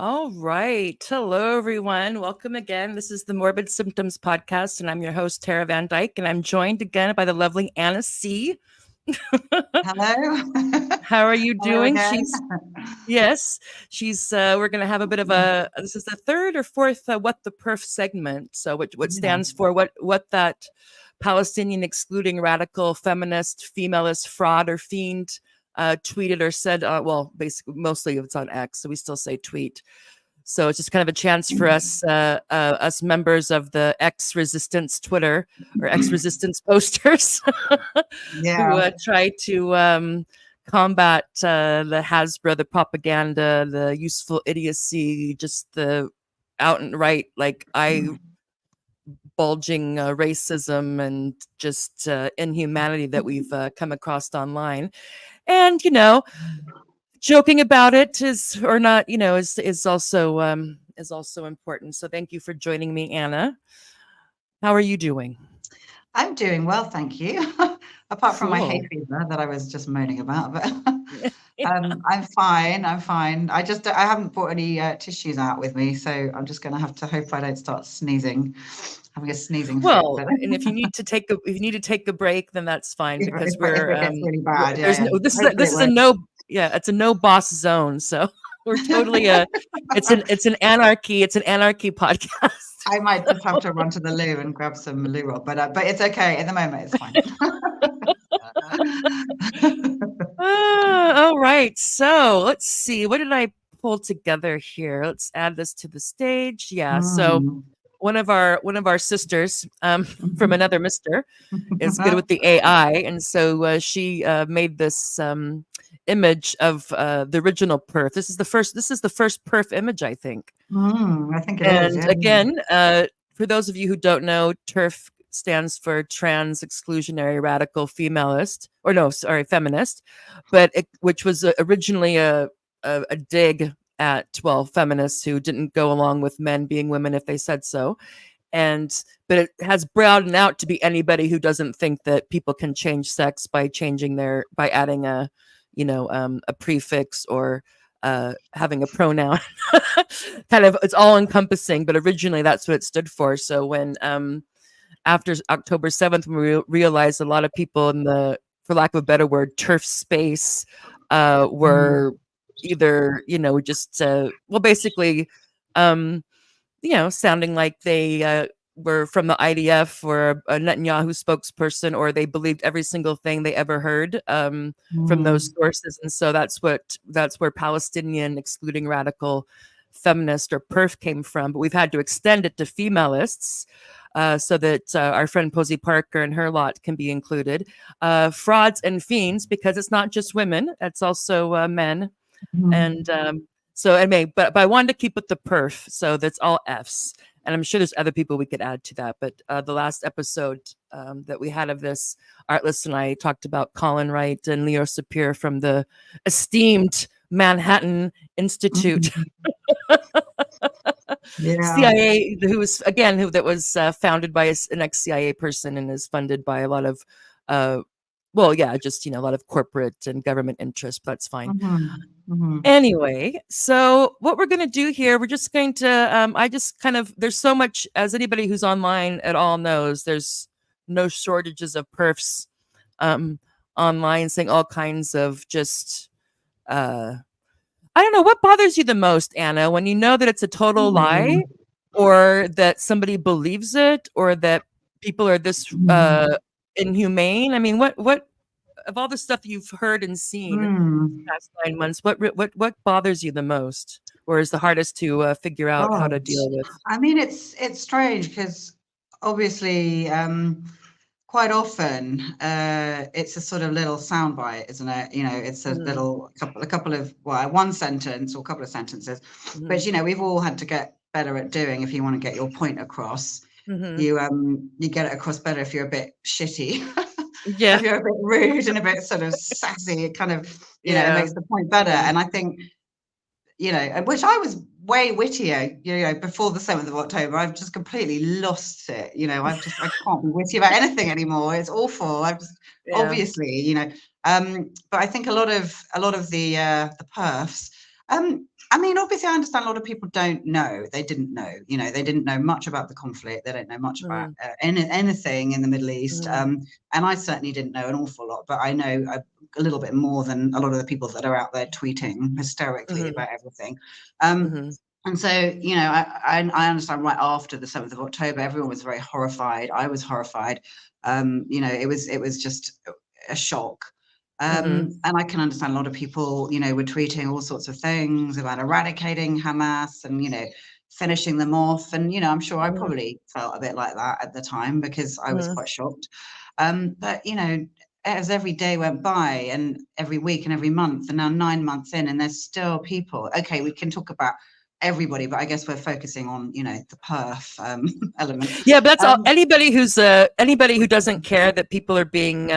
All right. Hello, everyone. Welcome again. This is the Morbid Symptoms Podcast, and I'm your host, Tara Van Dyke, and I'm joined again by the lovely Anna C. Hello. How are you Hello doing? again. We're going to have a bit of this is the third or fourth What the PERF segment. So what stands for what that Palestinian excluding radical feminist, femalist, fraud, or fiend tweeted or said, well, basically, mostly it's on X, so we still say tweet. So it's just kind of a chance for us members of the X Resistance Twitter or X Resistance posters who try to combat the Hasbro, the propaganda, the useful idiocy, just the out and right, like bulging racism and just inhumanity that we've come across online. And, joking about it is also important. So thank you for joining me, Anna. How are you doing? I'm doing well, thank you. Apart from my hay fever that I was just moaning about, but I'm fine. I haven't brought any tissues out with me, so I'm just going to have to hope I don't start sneezing, having a sneezing fit. And if you need to take a break, then that's fine because if it gets really bad. It's a no boss zone. So we're totally it's an anarchy podcast. I might just have to run to the loo and grab some loo roll, but it's okay at the moment. It's fine. All right. So let's see. What did I pull together here? Let's add this to the stage. Yeah. So one of our sisters from another mister is good with the AI, and so she made this image of the original PERF. This is the first PERF image, I think. I think it is. And again, for those of you who don't know, TERF stands for Trans Exclusionary Radical Femalist, Feminist, but which was originally a dig at feminists who didn't go along with men being women if they said so. But it has broadened out to be anybody who doesn't think that people can change sex by adding a prefix or having a pronoun. Kind of, it's all encompassing, but originally that's what it stood for. So when after October 7th, we realized a lot of people in the, for lack of a better word, TERF space were either, basically, sounding like they were from the IDF or a Netanyahu spokesperson, or they believed every single thing they ever heard from those sources. And so that's where Palestinian excluding radical feminist or PERF came from. But we've had to extend it to femalists so that our friend Posey Parker and her lot can be included. Frauds and fiends, because it's not just women, it's also men. And but I wanted to keep it the PERF, so that's all Fs. And I'm sure there's other people we could add to that. But the last episode that we had of this, Artless and I talked about Colin Wright and Leo Sapir from the esteemed Manhattan Institute. CIA, that was founded by an ex-CIA person and is funded by a lot of a lot of corporate and government interest, but that's fine. Anyway, so what we're going to do here, we're just going to, there's so much, as anybody who's online at all knows, there's no shortages of perfs online saying all kinds of just, I don't know, what bothers you the most, Anna, when you know that it's a total lie, or that somebody believes it, or that people are this inhumane? I mean, what of all the stuff you've heard and seen the past 9 months, what bothers you the most, or is the hardest to figure out how to deal with? I mean, it's strange because obviously quite often it's a sort of little soundbite, isn't it? It's a couple of one sentence or a couple of sentences, but we've all had to get better at doing. If you want to get your point across, you get it across better if you're a bit shitty. If you're a bit rude and a bit sort of sassy, it kind of it makes the point better. And I think which I was way wittier, before the 7th of October. I've just completely lost it. I can't be witty about anything anymore. It's awful. I've just obviously, but I think a lot of the perfs, I mean, obviously, I understand a lot of people don't know. They didn't know. They didn't know much about the conflict. They don't know much about anything in the Middle East. And I certainly didn't know an awful lot, but I know a little bit more than a lot of the people that are out there tweeting hysterically about everything. And so, I understand right after the 7th of October, everyone was very horrified. I was horrified. It was just a shock. And I can understand a lot of people, were tweeting all sorts of things about eradicating Hamas and, finishing them off. And, I'm sure I probably felt a bit like that at the time because I was quite shocked. But, as every day went by and every week and every month, and now 9 months in, and there's still people. Okay, we can talk about everybody, but I guess we're focusing on, the PERF element. Yeah, but that's all. Anybody who doesn't care that people are being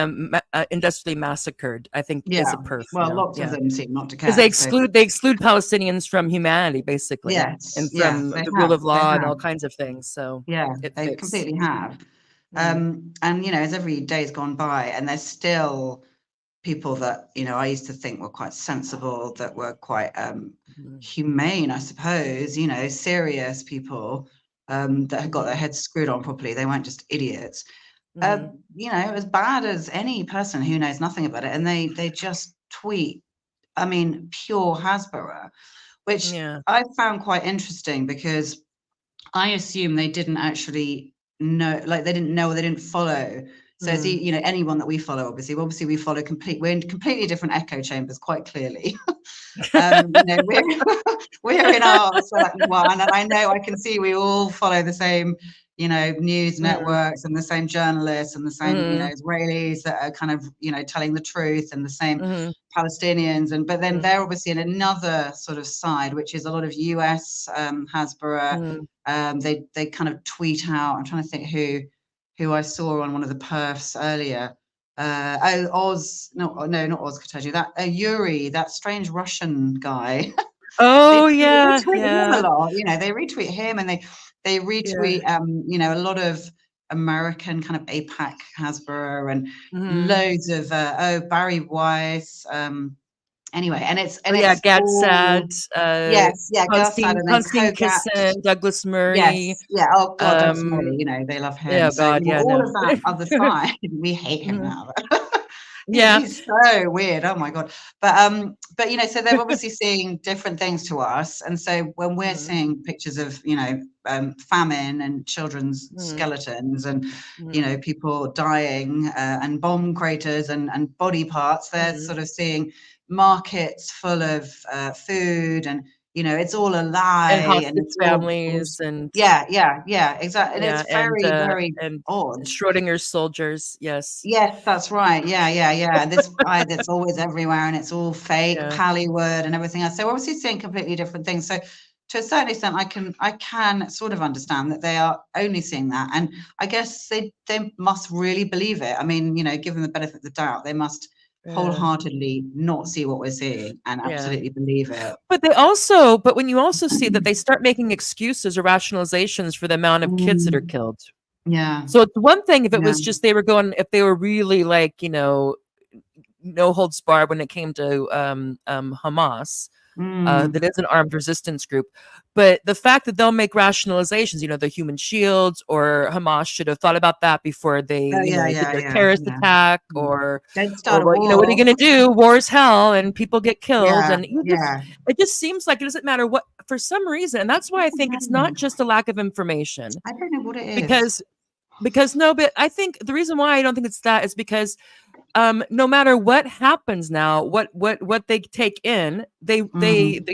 industrially massacred, I think, is a PERF. Well, lots of them seem not to care because they exclude Palestinians from humanity, basically, and from the rule of law and all kinds of things. So they completely have. And as every day's gone by, and there's still people that I used to think were quite sensible, that were quite humane, I suppose, serious people that had got their heads screwed on properly. They weren't just idiots. As bad as any person who knows nothing about it, and they just tweet, I mean, pure Hasbara, which I found quite interesting because I assume they didn't actually know, like they didn't know or they didn't follow. So as anyone that we follow, obviously we follow we're in completely different echo chambers, quite clearly. We're in our certain one, and I know I can see we all follow the same, news networks and the same journalists and the same, Israelis that are kind of, telling the truth, and the same Palestinians. But then they're obviously in another sort of side, which is a lot of US Hasbara. They kind of tweet out. I'm trying to think who I saw on one of the perfs earlier. Not Oz Kataji, that Yuri, that strange Russian guy. Oh, they yeah. retweet him a lot. They retweet him, and they retweet a lot of American kind of APAC Hasbara, and loads of Barry Weiss. Anyway, and it's Gad Sad, Constantine Kissin, Douglas Murray. Yes, oh God, Douglas Murray. They love him. Yeah, so God, all of that other side, we hate him now. He's so weird. Oh my God. But so they're obviously seeing different things to us, and so when we're seeing pictures of famine and children's skeletons and people dying and bomb craters and body parts, they're sort of seeing markets full of food, and it's all a lie, and it's families all, and exactly, and it's very very odd. Schrodinger's soldiers, yes, that's right, this lie that's always everywhere, and it's all fake, Pallywood and everything else. So we're obviously seeing completely different things. So to a certain extent, I can sort of understand that they are only seeing that, and I guess they must really believe it. I mean, given the benefit of the doubt, they must wholeheartedly not see what we're seeing and absolutely believe it. But when you also see that they start making excuses or rationalizations for the amount of kids that are killed. So it's one thing if it was just if they were really like, no holds barred when it came to Hamas. That is an armed resistance group, but the fact that they'll make rationalizations, the human shields, or Hamas should have thought about that before they did their terrorist attack, or what are you going to do? War is hell, and people get killed, and it just seems like it doesn't matter what, for some reason, and that's why I think it's not just a lack of information. I don't know what it is because no, but I think the reason why I don't think it's that is because no matter what happens now, what they take in, they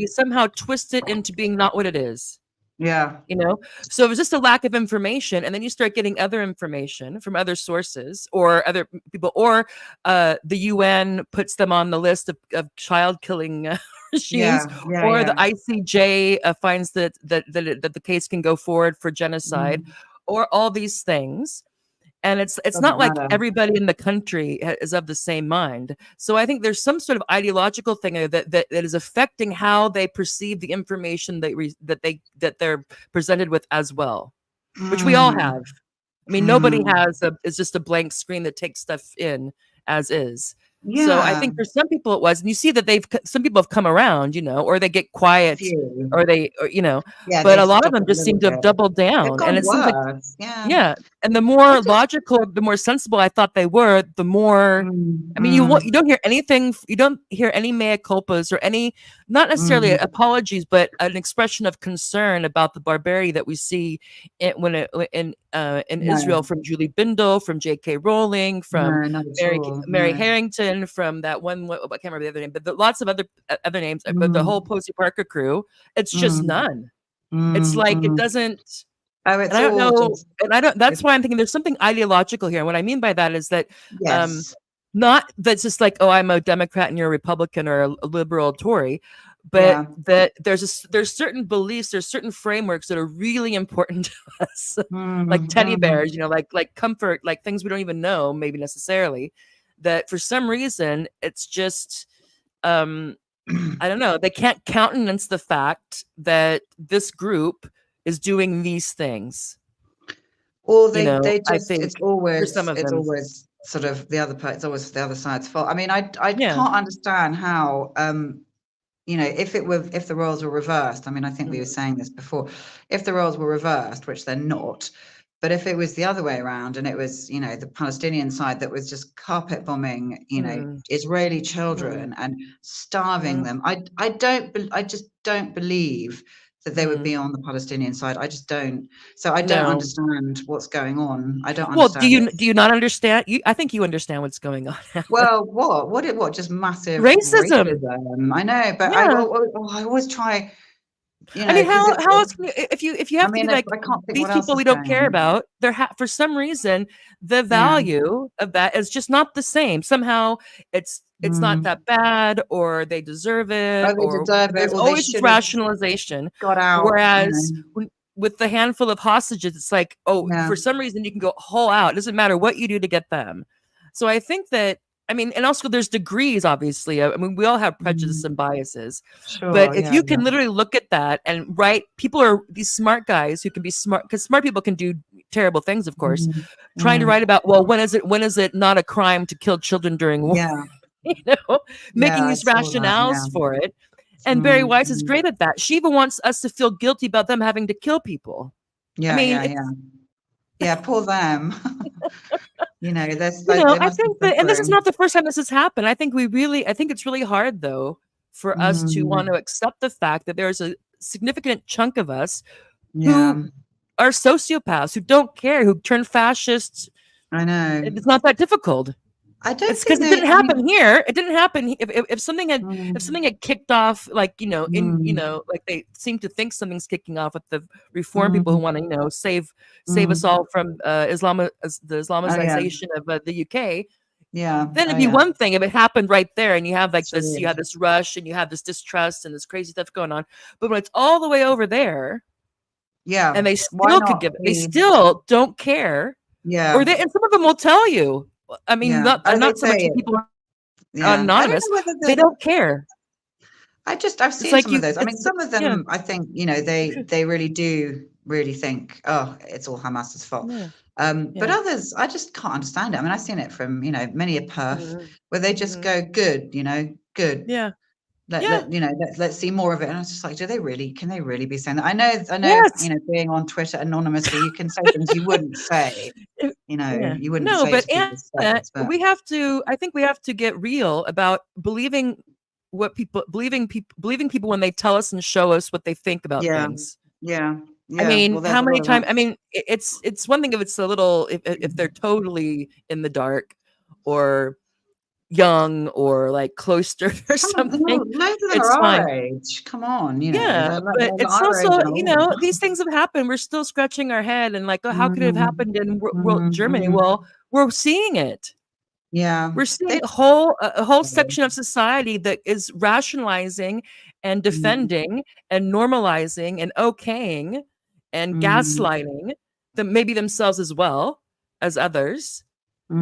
somehow twist it into being not what it is. So it was just a lack of information, and then you start getting other information from other sources or other people, or the UN puts them on the list of child killing regimes, or the ICJ finds that the case can go forward for genocide, or all these things. And it's not like everybody in the country is of the same mind. So I think there's some sort of ideological thing that is affecting how they perceive the information that they're presented with as well, which we all have. I mean, nobody is just a blank screen that takes stuff in as is. So I Yeah. think for some people it was, and you see that some people have come around, or they get quiet, Few. or Yeah, but they a lot of stop them it a just little seem to have bit. doubled They've down, and gone it seems like, worse. Yeah. yeah, and the I more just logical, the more sensible I thought they were, the more. mm, I mean, you mm, don't hear anything. You don't hear any mea culpas or any, not necessarily mm, apologies, but an expression of concern about the barbarity that we see in Israel, no, from Julie Bindel, from J.K. Rowling, from no, not at Mary all. Mary No. Harrington, from that one. I can't remember the other name, but lots of other names. But the whole Mm, Posey Parker crew, it's just mm, none. It's mm, like it mm. doesn't. Oh, And it's I don't all know, just and I don't. That's it's why I'm thinking there's something ideological here. And what I mean by that is that, um, yes. not that's just like, oh, I'm a Democrat and you're a Republican or a liberal Tory, but Yeah. that there's certain beliefs, there's certain frameworks that are really important to us, like Mm, teddy mm. bears, like comfort, like things we don't even know, maybe necessarily, that for some reason it's just, um, I don't know, they can't countenance the fact that this group is doing these things. Or they I just think for some of it's them. always sort of the other part. It's always the other side's fault. I mean, I Yeah. can't understand how if the roles were reversed. I mean, I think we were Mm, saying this before. If the roles were reversed, which they're not, but if it was the other way around and it was the Palestinian side that was just carpet bombing mm, Israeli mm, children and starving mhm, them, I just don't believe that they would be mm. on the Palestinian side. I just don't. So I don't No. understand what's going on. I don't Well, understand it. do you not understand? I think you understand what's going on, Alan. Well, what just massive Racism. racism. I know, but Yeah. I always try, I mean, because how else can you, if you I have to be mean, like, I can't think these what else people is we don't going care on. about, for some reason the Yeah. value of that is just not the same. Somehow it's not Mm. that bad, or they deserve Oh, it, they or deserve it, there's or they always this should have rationalization. got out. Whereas with the handful of hostages, it's like, oh, Yeah. for some reason you can go whole out. It doesn't matter what you do to get them. So I think that, I mean, and also there's degrees, obviously. I mean, we all have prejudice Mm. and biases, but Sure. if Yeah. you can literally look at that and people are these smart guys who can be smart, because smart people can do terrible things, of course, Mm. trying to Mm. write about, well, when is it not a crime to kill children during war? Yeah. you know, Yeah. Making I these saw that. Yeah. rationales for it. And Barry Mm. Weiss is Mm. great at that. She even wants us to feel guilty about them having to kill people. I Yeah. mean, Yeah. Yeah. Yeah. Poor them. There's they I must be think that, and this is suffering. not the first time this has happened. I think it's really hard, though, for us to want Mm. to accept the fact that there's a significant chunk of us Yeah. who are sociopaths, who don't care, who turn fascists. I know. It's not that difficult. I don't It's because think it they. didn't I mean. happen here. It didn't happen. If Mm. something had kicked off, like, Mm. like they seem to think something's kicking off with the reform people who Mm. want to, save us Mm. all from the Oh, yeah. Islamicization of the UK. Yeah. Then Oh, it'd be yeah. one thing if it happened right there, and you Sure. have this rush, and you have this distrust and this crazy stuff going on. But when it's all the way over there, and Yeah. Why not they be? still don't care, Yeah. and some of them will tell you. I mean, Yeah. Oh, they not so much say the it. people Yeah. I don't anonymous. know whether They the. don't care. I've It's seen like some of those. I mean, it's some of yeah, them, I think, they really do really think, oh, it's all Hamas's fault. yeah, But yeah, others, I just can't understand it. I mean, I've seen it from, many a perf mhm, where they just mhm, go, good, good. yeah, yeah, Let's see more of it. And I was just like, can they really be saying that? I know, yes. being on Twitter anonymously, you can say things you wouldn't say, Yeah. you wouldn't No, say but to people's Anna, face, but I think we have to get real about believing people when they tell us and show us what they think about yeah, things. yeah, I yeah. mean, Well, there's how a lot many of times? that. I mean, it's one thing if it's a little, if they're totally in the dark, or young, or like cloistered or Come on, something. loads of them are It's fine. our age. Come on, Yeah, but they're it's our age also, and older. these things have happened. We're still scratching our head and like, oh, how could it have Mm, happened in mm, Germany? mm. Well, we're seeing it. Yeah, We're seeing they. a whole section of society that is rationalizing and Mm, defending and normalizing and okaying and mm, gaslighting them, maybe themselves as well as others,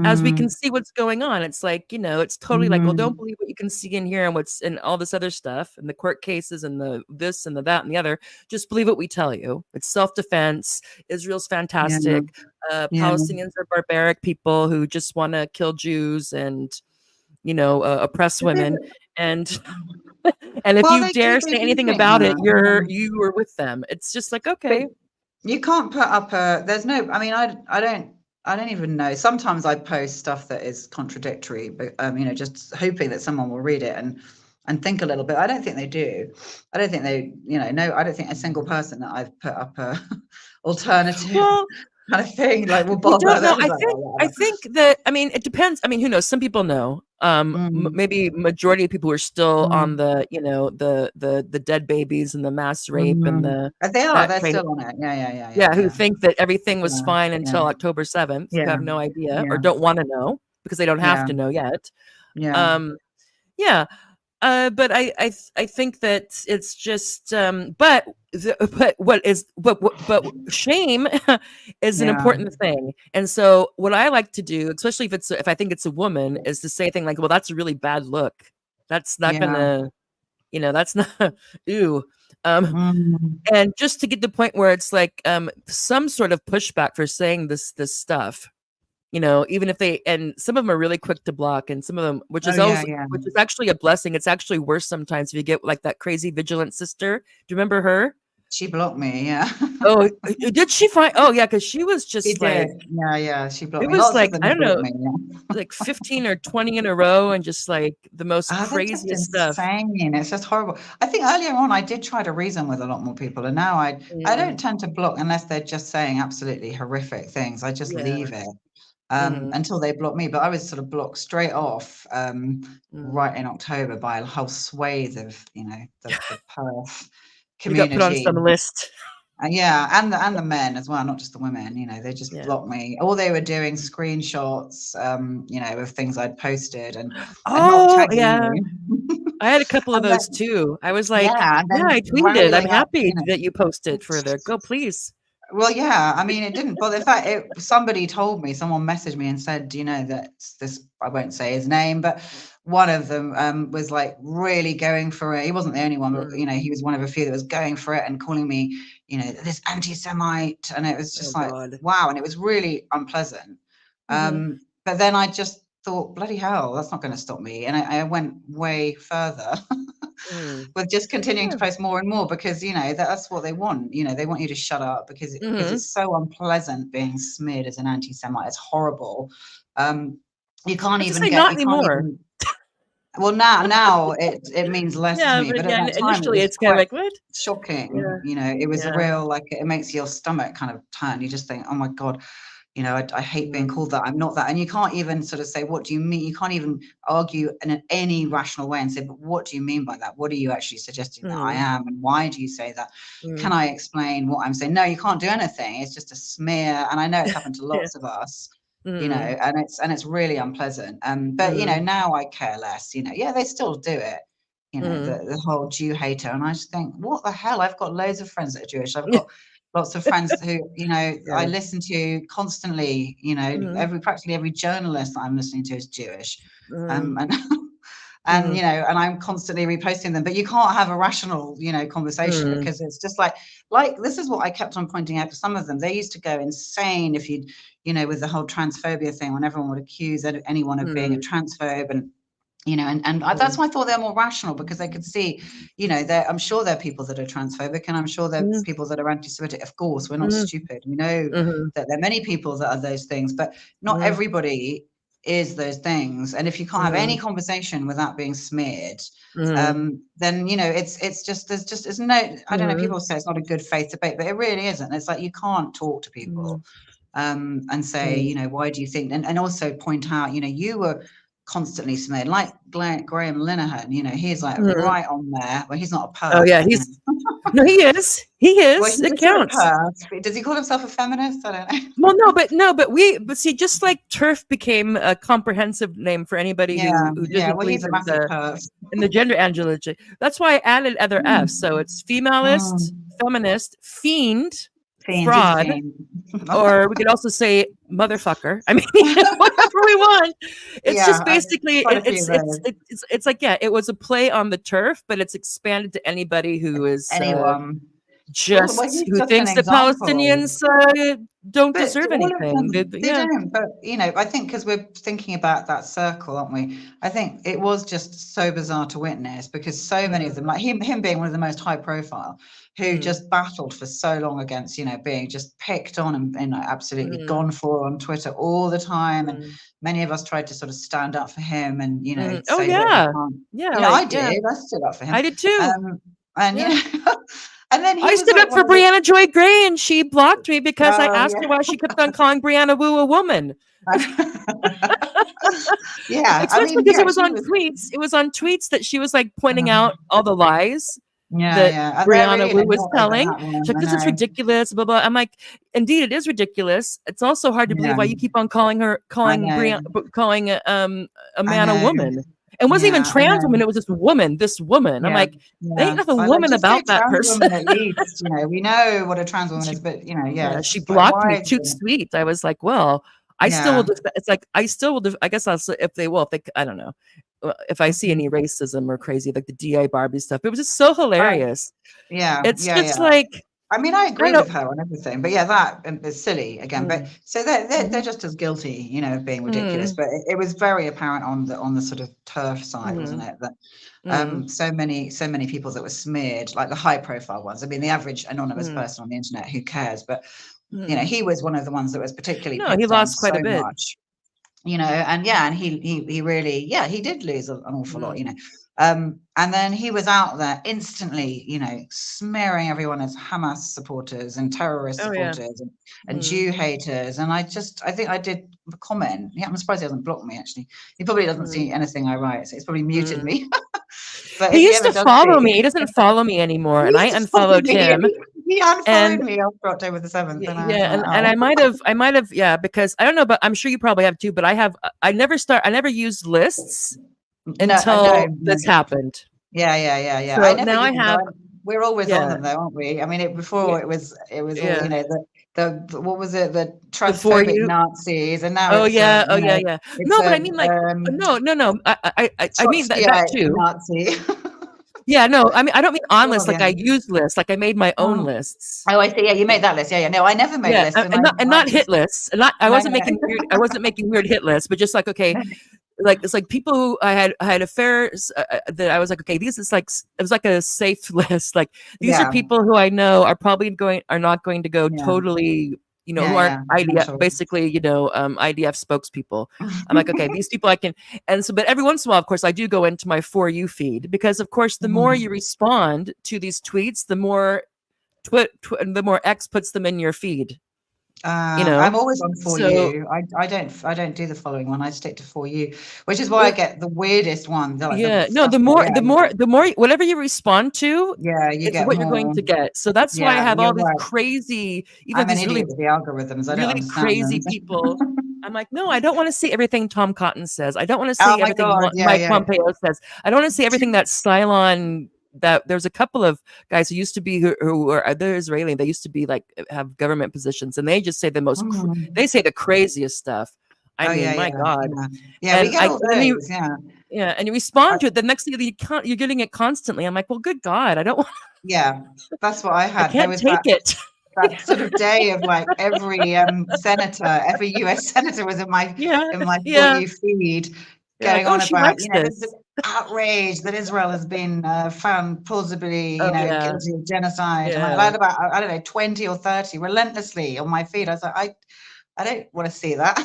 as we can mm, see what's going on. It's like, it's totally like, well, don't mm. believe what you can see and hear and what's and all this other stuff and the court cases and the this and the that and the other. Just believe what we tell you. It's self-defense. Israel's Yeah, fantastic. yeah, Palestinians are barbaric people who just want to kill Jews, and oppress women, and and if Well, you they dare they say do anything think about it, that. you were with them. It's just like, But okay. you can't put up there's no, I mean, I don't even know. Sometimes I post stuff that is contradictory, but just hoping that someone will read it and think a little bit. I don't think they do. I don't think they, no, I don't think a single person that I've put up a alternative Well, kind of thing like will you bother. don't know. They're just like, oh, I whatever. think that, I mean, it depends. I mean, who knows? Some people know. Mm, Maybe majority of people who are still on mm, the, the dead babies and the mass rape and mm. that They're train. still on it. Yeah, who Yeah. think that everything was Yeah. fine Yeah. until October 7th, who Yeah. have no idea or Yeah. don't want to know because they don't have Yeah. to know yet. Yeah. Um, yeah, but I think that it's just but but shame is an Yeah. important thing. And so what I like to do, especially if I think it's a woman, is to say a thing like, well, that's a really bad look. That's not Yeah. gonna, that's not ew. Um, Mm. and just to get to the point where it's like some sort of pushback for saying this stuff, even if and some of them are really quick to block, and some of them, which Oh, is yeah. also, Yeah. which is actually a blessing. It's actually worse sometimes if you get like that crazy vigilant sister. Do you remember her? She blocked me. Yeah. Oh, did she find? Oh, yeah, because she was She just did. like, Yeah. Yeah. She blocked it me. was Lots of like, them I don't blocked know, me. Yeah. like 15 or 20 in a row, and just like the most They're just craziest stuff. insane. It's just horrible. I think earlier on I did try to reason with a lot more people, and now I don't Mm, tend to block unless they're just saying absolutely horrific things. I just yeah. leave it Hmm. until they block me. But I was sort of blocked straight off Mm. right in October by a whole swathe of the PERF You got put on community. some list. Yeah, and the men as well, not just the women. They just Yeah. blocked me. All they were doing screenshots, of things I'd posted and not Oh, tagging yeah. me. I had a couple of And those then too. I was like, yeah, and yeah, then I tweeted. I'm rallying up, happy that you posted further. Go, please. Well, yeah, I mean, it didn't bother. In fact, somebody told me, someone messaged me and said, that this, I won't say his name, but one of them was like really going for it. He wasn't the only one, but, Mm. he was one of a few that was going for it and calling me, this anti-Semite. And it was Oh, just like, God. wow. And it was really unpleasant. Hmm. But then I just thought, bloody hell, that's not going to stop me. And I went way further. Mm. With just continuing to Yeah. post more and more because that's what they want. They want you to shut up because Hmm. it's so unpleasant being smeared as an anti-Semite. It's horrible. You can't But to even say get not you can't anymore. even well now it means less to Yeah, me, but but at yeah, that time it initially was it's kind of quite like, what? shocking. Yeah. It was a Yeah. real, like, it makes your stomach kind of turn. You just think, oh my God, I hate being Mm. called that. I'm not that. And you can't even sort of say, what do you mean? You can't even argue in any rational way and say, but what do you mean by that? What are you actually suggesting that I Mm. am? And why do you say that? Can Mm. I explain what I'm saying? No, you can't do anything. It's just a smear. And I know it's happened to Yeah. lots of us, Mm. and it's really unpleasant. But Mm. now I care less, yeah, they still do it. Mm. The whole Jew hater. And I just think, what the hell? I've got loads of friends that are Jewish. I've got lots of friends who, I Yeah. listen to constantly, Mm. practically every journalist that I'm listening to is Jewish. Mm. And and Mm. and I'm constantly reposting them. But you can't have a rational, conversation Mm. because it's just like this is what I kept on pointing out for some of them. They used to go insane if you'd, with the whole transphobia thing, when everyone would accuse anyone of being a Mm. transphobe. And that's Mm. why I thought they're more rational, because they could see, I'm sure there are people that are transphobic, and I'm sure there are Mm. people that are anti-Semitic. Of course, we're not Mm. stupid. We know Mhm. that there are many people that are those things, but not Mm. everybody is those things. And if you can't have any Mm. conversation without being smeared, Mhm. then it's just there's no, I don't know. Mhm. People say it's not a good faith debate, but it really isn't. It's like you can't talk to people Mhm. and say, Mm. why do you think, and also point out, you were constantly smeared, like Graham Linehan, he's like Mhm. right on there. Well, he's not a Oh, perf, yeah, but he's no, he is. He well, is. he It is a counts. perf. Does he call himself a feminist? I don't know. Well, but see, just like TERF became a comprehensive name for anybody who Yeah, doesn't well, he's believe a massive perf. in the gender analogy. That's why I added other F's. So Mm. it's femalist, Mm. feminist, fiend, Fiend, he's a fraud, fiend. or we could also say motherfucker. I mean, whatever we want. It's Yeah, just basically quite a few of those. it's like, yeah, it was a play on the TERF, but it's expanded to anybody who is Anyone. Well, just he's who just an thinks that example. Palestinians don't But deserve all of anything. them, they Yeah. don't. But, I think because we're thinking about that circle, aren't we? I think it was just so bizarre to witness because so many of them, like him being one of the most high profile, who just battled for so long against, being just picked on and like, absolutely gone for on Twitter all the time. And many of us tried to sort of stand up for him and, Oh say that he yeah. can't. Yeah, I like yeah. did. I stood up for him. I did too. And, Yeah. and then he I was stood like up one for of the. Brianna Joy Gray and she blocked me because I Oh, asked her why she kept on calling Brianna Wu a woman. Yeah, I Especially mean, because yeah, it was she on was. tweets. It was on tweets that she was like pointing out all the lies Yeah, that yeah, and they're Brianna really Wu was annoyed telling. that one. She's like, I this is know. ridiculous, blah blah. I'm like, indeed, it is ridiculous. It's also hard to believe Yeah, why you keep on calling I know. calling a I man a know. woman. It wasn't even Yeah, I trans woman. know. It was just woman. This woman. I'm Yeah, like, there ain't yeah. nothing But like, woman just say about that trans person. woman at least. We know what a trans woman She is, but yeah, Yeah, it's she just like blocked me why? too sweet. I was like, well, I still will. Yeah. It's like I still will. I guess I'll if they will. If they, I don't know. If I see any racism or crazy like the DI Barbie stuff, it was just so hilarious. Yeah, It's yeah, just yeah. like I mean, I I don't agree know. with her on everything, but yeah, that is silly again. But Mm, so they're mhm, just as guilty, of being ridiculous. mm, But it was very apparent on the sort of turf side, wasn't mm, it? That mm, so many people that were smeared, like the high profile ones. I mean, the average anonymous mm, person on the internet, who cares? But mm. he was one of the ones that was particularly No, he picked on lost so quite a bit. much. And he really, he did lose an awful lot. Mm, And then he was out there instantly, smearing everyone as Hamas supporters and terrorist oh yeah. supporters and Mm, Jew haters. And I think I did a comment. Yeah, I'm surprised he hasn't blocked me, actually. He probably doesn't mm, see anything I write, so he's probably muted mm. me. But if He he used ever to does follow see, me. He doesn't follow me anymore, he and I used to follow unfollowed me. him. He unfollowed And me after October the 7th. And I was yeah, like, and oh. I might have, yeah, because I don't know, but I'm sure you probably have too. But I never used lists No, no, until no. this happened. Yeah. I So never now I use them, but have, we're always on yeah, them, though, aren't we? I mean, yeah, before it was all, yeah. the what was it, the The for transphobic you. Nazis, and now Oh it's yeah, oh yeah, yeah. it's No, but I a mean like, no, no, no. I mean that Trotskyite too. Nazi. Yeah, no. I mean I don't mean on Oh lists like yeah. I use lists, like I made my own Oh, lists. I see. Yeah, you made that list. Yeah. No, I never made Yeah, lists, and and I not hit just lists, and not I no, wasn't no, making weird. I wasn't making weird hit lists, but just like okay, like it's like people who I had affairs that I was like okay, these is like it was like a safe list. Like these are yeah, people who I know are not going to go yeah, totally. Who aren't yeah. IDF, Mental. basically, IDF spokespeople. I'm like, okay, these people I can, and so, but every once in a while, of course, I do go into my For You feed because, of course, the more you respond to these tweets, the more the more X puts them in your feed. I'm always on For So You. I don't do the following one. I stick to For You, which is why I well, get the weirdest one. Like the yeah, no, stuff that, the more whatever you respond to, you it's get what you're going more. to get. So that's why I Yeah, have you're all these right. crazy, even I'm an these idiot with the algorithms. I don't really understand them. crazy people. I'm like, no, I don't want to see everything Tom Cotton says. I don't want to Oh see my everything God. Yeah, Mike yeah. Pompeo says. I don't want to see everything that Cylon. That there's a couple of guys who used to be who are they're Israeli. They used to be like have government positions, and they just say the most. They say the craziest stuff. I Oh mean, yeah, my God. yeah. Yeah, we And get all those. Yeah. and you respond to it. The next thing you're getting it constantly. I'm like, well, good God, I don't want. Yeah. That's what I I had. There can't was take it. that sort of day of like every every US senator was in my Yeah, For yeah. You feed, You're like, going oh, on she about likes the this. outrage that Israel has been found plausibly Oh yeah, guilty of genocide, and I yeah. had about I don't know 20 or 30 relentlessly on my feed. I was like, I don't want to see that.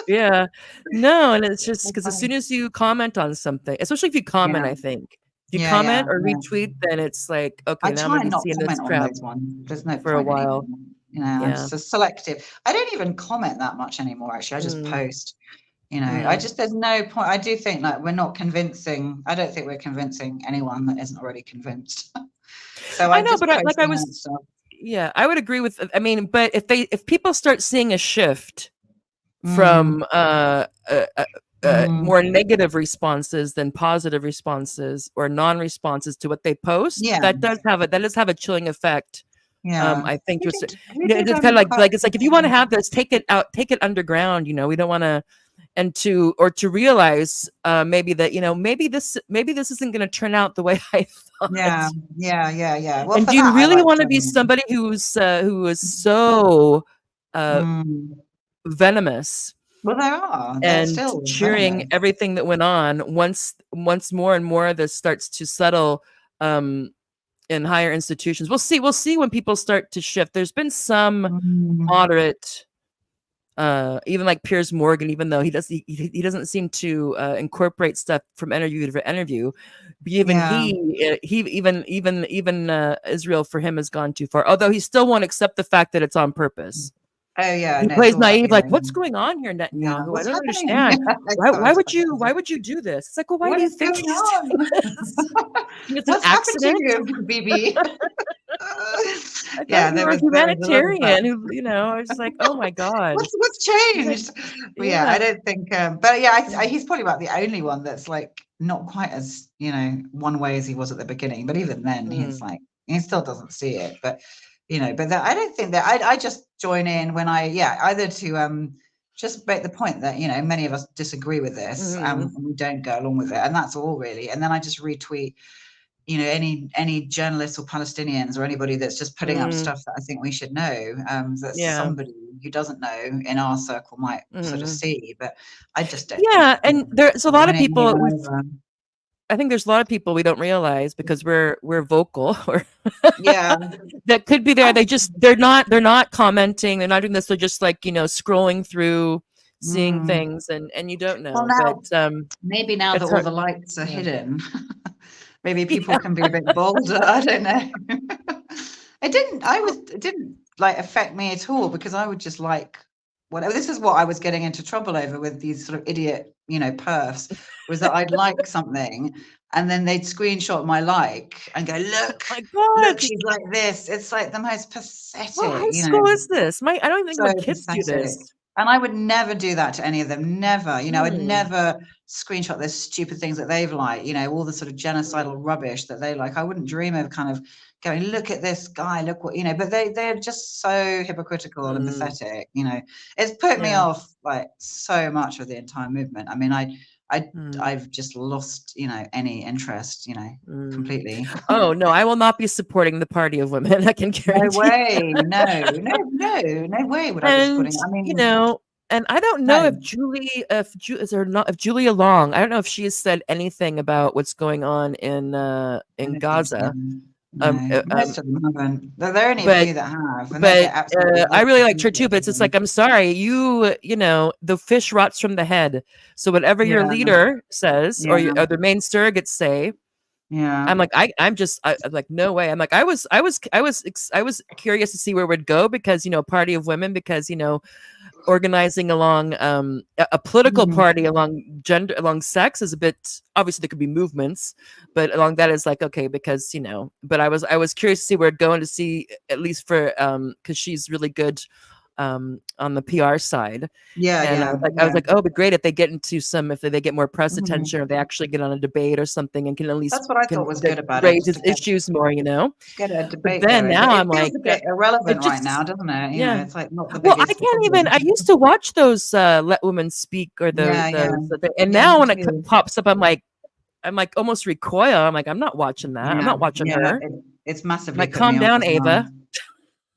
Yeah. No, and it's just So because as funny. soon as you comment on something, especially if you comment, Yeah, I think if you comment or yeah. retweet, then it's like, I okay, now I'm try gonna and be not seeing this comment on crap those ones. There's no for a point anymore. while. I'm Yeah. so selective. I don't even comment that much anymore, actually. I just Mm, post. mm. There's no point. I do think like we're not convincing. I don't think we're convincing anyone that isn't already convinced. So I I'm know, just but I posting was, that stuff. yeah, I would agree with. I mean, but if people start seeing a shift Mm, from mm, more negative responses than positive responses or non-responses to what they post, yeah, that does have a chilling effect. yeah. I think We just did. We did it's kind of quite. like it's like if you want to have this, take it out, take it underground. We don't want to. and to realize maybe that, maybe this isn't going to turn out the way I thought. Yeah. Well, And for do you that, I really like want to be joining somebody who is so in. venomous Well, there are. They're and still cheering venomous. everything that went on once more and more of this starts to settle in higher institutions? We'll see when people start to shift. There's been some Mm. moderate even like Piers Morgan, even though he doesn't seem to incorporate stuff from interview to interview. But even Yeah. even Israel for him has gone too far. Although he still won't accept the fact that it's on purpose. Oh, yeah. He No, it's plays all about naive, the like, what's going on here, yeah. Netanyahu? I What's don't happening? understand. Yeah, exactly. Why would you do this? It's like, well, why What do you is think going he's on? doing this? It's an What's happened to accident. you, Bibi? I thought Yeah, you were a there was a lot of that. humanitarian who, I was just like, oh my God. What's He's like, changed? Well, yeah, I yeah. don't think, but yeah, he's probably about the only one that's like not quite as, one way as he was at the beginning. But even then, he's like, he still doesn't see it. But, but I don't think that I just join in when either to just make the point that, many of us disagree with this and we don't go along with it. And that's all really. And then I just retweet, any journalists or Palestinians or anybody that's just putting up stuff that I think we should know, that somebody who doesn't know in our circle might sort of see. But I just don't think. And there's a lot of Winning people anyone over. I think there's a lot of people we don't realize because we're vocal or Yeah. that could be there. They're not commenting. They're not doing this. They're just like, scrolling through, seeing things and you don't know. Well, now, but maybe now that it's all hard. the lights are hidden, maybe people Yeah. can be a bit bolder. I don't know. It didn't like affect me at all because I would just like whatever. This is what I was getting into trouble over with these sort of idiot, perfs, was that I'd like something and then they'd screenshot my like and go, Oh my look, God. she's like this. It's like the most What pathetic, high school is this? I don't even think so my kids do pathetic. this. And I would never do that to any of them. Never. I'd Hmm. never screenshot those stupid things that they've liked, all the sort of genocidal rubbish that they like. I wouldn't dream of kind of going, look at this guy, look what, but they're just so hypocritical and pathetic, It's put me Yeah. off like so much of the entire movement. I mean, I've just lost, any interest, completely. Oh no, I will not be supporting the party of women. I can No guarantee way. you. No way would I be And supporting. I mean, and I don't know no. if Julia Long, I don't know if she has said anything about what's going on I in don't think so. Gaza. No, most of them haven't. There are only a But few that have, and they get absolutely I really liked her electrocuted too. But it's just like, I'm sorry, the fish rots from the head. So whatever your Yeah, leader says yeah, or the main surrogates say, yeah. I'm like, I'm like, no way. I'm like, I was curious to see where it would go because, party of women, because, organizing along a political Mhm. party along gender, along sex is a bit, obviously there could be movements, but along that is like, okay, because, but I was curious to see where it'd go and to see, at least for, because she's really good on the PR side. Yeah, And yeah, I yeah. was like, oh, but great if they get into if they get more press attention Mhm. or they actually get on a debate or something and can at least That's what I thought was good about it, raise just his to issues more, get a But debate then going. But now it I'm feels like, a bit irrelevant it right now, just, doesn't it? yeah. It's like not the Well, I biggest can't even. problem. I used to watch those "Let Women Speak" or Yeah, yeah, and yeah. now Me when it too. pops up, I'm like almost recoil. I'm like, I'm not watching that. I'm Yeah, not watching yeah. her. It's I'm massively like, put me calm off down, as well. Ava.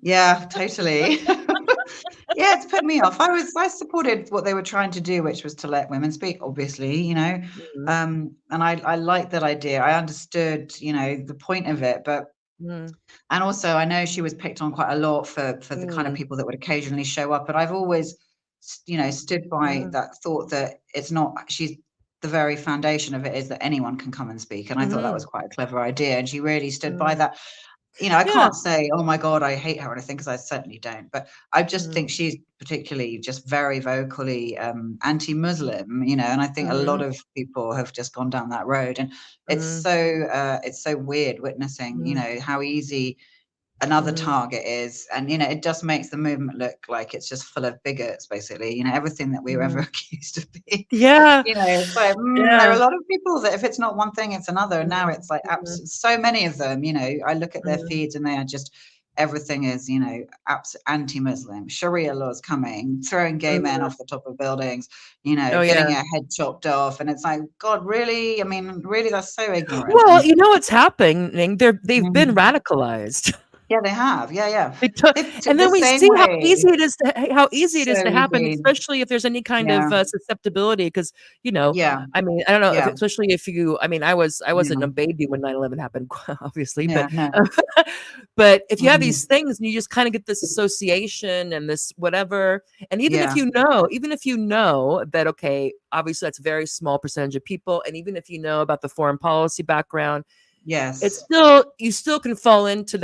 Yeah, totally. Yeah, it's put me off. I supported what they were trying to do, which was to let women speak, obviously, Mhm, and I liked that idea. I understood, the point of it, but mhm, and also I know she was picked on quite a lot for the kind of mhm, people that would occasionally show up, but I've always, stood by mhm, that thought that it's not, she's the very foundation of it is that anyone can come and speak. And I thought that was mhm, quite a clever idea. And she really stood by mhm. that. I Yeah. can't say, oh my God, I hate her or anything, because I certainly don't. But I just Mhm, think she's particularly just very vocally anti-Muslim, and I think a lot mhm, of people have just gone down that road. And mhm, it's so weird witnessing, mhm, how easy another mhm. target is. And it just makes the movement look like it's just full of bigots, basically, everything that we were ever Mhm. accused of being. Yeah. It's like, there are a Yeah. lot of people that if it's not one thing, it's another. And now Mhm, it's like mhm, so many of them, I look at their mhm, feeds and they are just everything is, anti-Muslim, Sharia laws coming, throwing gay men off the top of buildings, Oh getting yeah. your head chopped off. And it's like, God, really? I mean, really, that's so ignorant. Well, And you know what's happening? They've been mm, radicalized. yeah, they have. Yeah, yeah. They took, and The then we same see how easy way. it is to So happen, easy. especially if there's any kind Yeah, of susceptibility. Because yeah, I mean, I don't know, if, yeah, especially if you, I mean, I wasn't yeah, a baby when 9/11 happened, obviously, yeah, but no. but if you have Mm, these things and you just kind of get this association and this whatever, and yeah, even if you know that, okay, obviously that's a very small percentage of people, and even if you know about the foreign policy background, it's yes. still, you still can fall into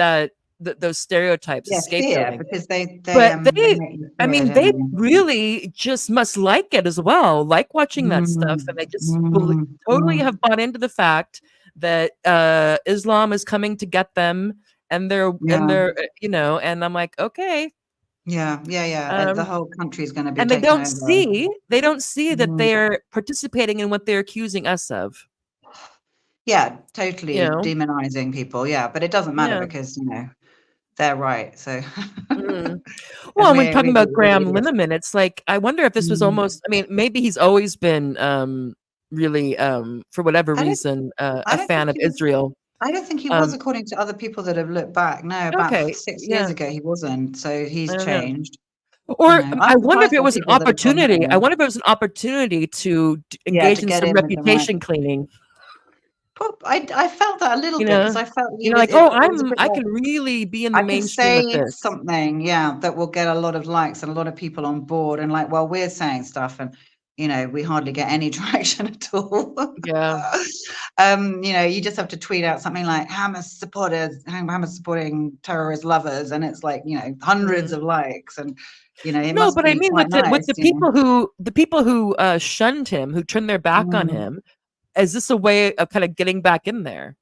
those stereotypes of Yeah, fear, scapegoating. because they But make you I fear, mean, don't they they? really just must like it as well, like watching that stuff, and Mm, they just mm, totally mm. have bought into the fact that Islam is coming to get them, and Yeah, and I'm like, okay, yeah, yeah, yeah. The um, whole country is going to be and taken over. they don't see that Mm. they're participating in what they're accusing us of, Yeah, you totally know, demonizing people. Yeah, but it doesn't matter yeah. because they're right. So, Mm. Well, and and when talking about we're the Graham idiots. Lineman, it's like, I wonder if this was Mm. almost, I mean, maybe he's always been really for whatever I don't. reason I a don't fan think of he was. Israel. I don't think he was, Um according to other people that have looked back. No, about okay, 6 years yeah, ago, he wasn't. So he's I don't know. changed. Or I'm I wonder if surprised it by was an people that have gone opportunity. I there. wonder if it was an opportunity to Yeah, to engage in get some in with the right. reputation cleaning. I felt that a little You bit because know, I felt he you know, was. like, oh, It was a bit I like can really be in the I can mainstream with say this. something, yeah, that will get a lot of likes and a lot of people on board. And like, well, we're saying stuff, and we hardly get any traction at all. Yeah. You just have to tweet out something like Hamas supporting terrorist lovers, and it's like hundreds Mm. of likes, and it No, must but I be mean, quite with nice. the people who shunned him, who turned their back on Mm, him, is this a way of kind of getting back in there?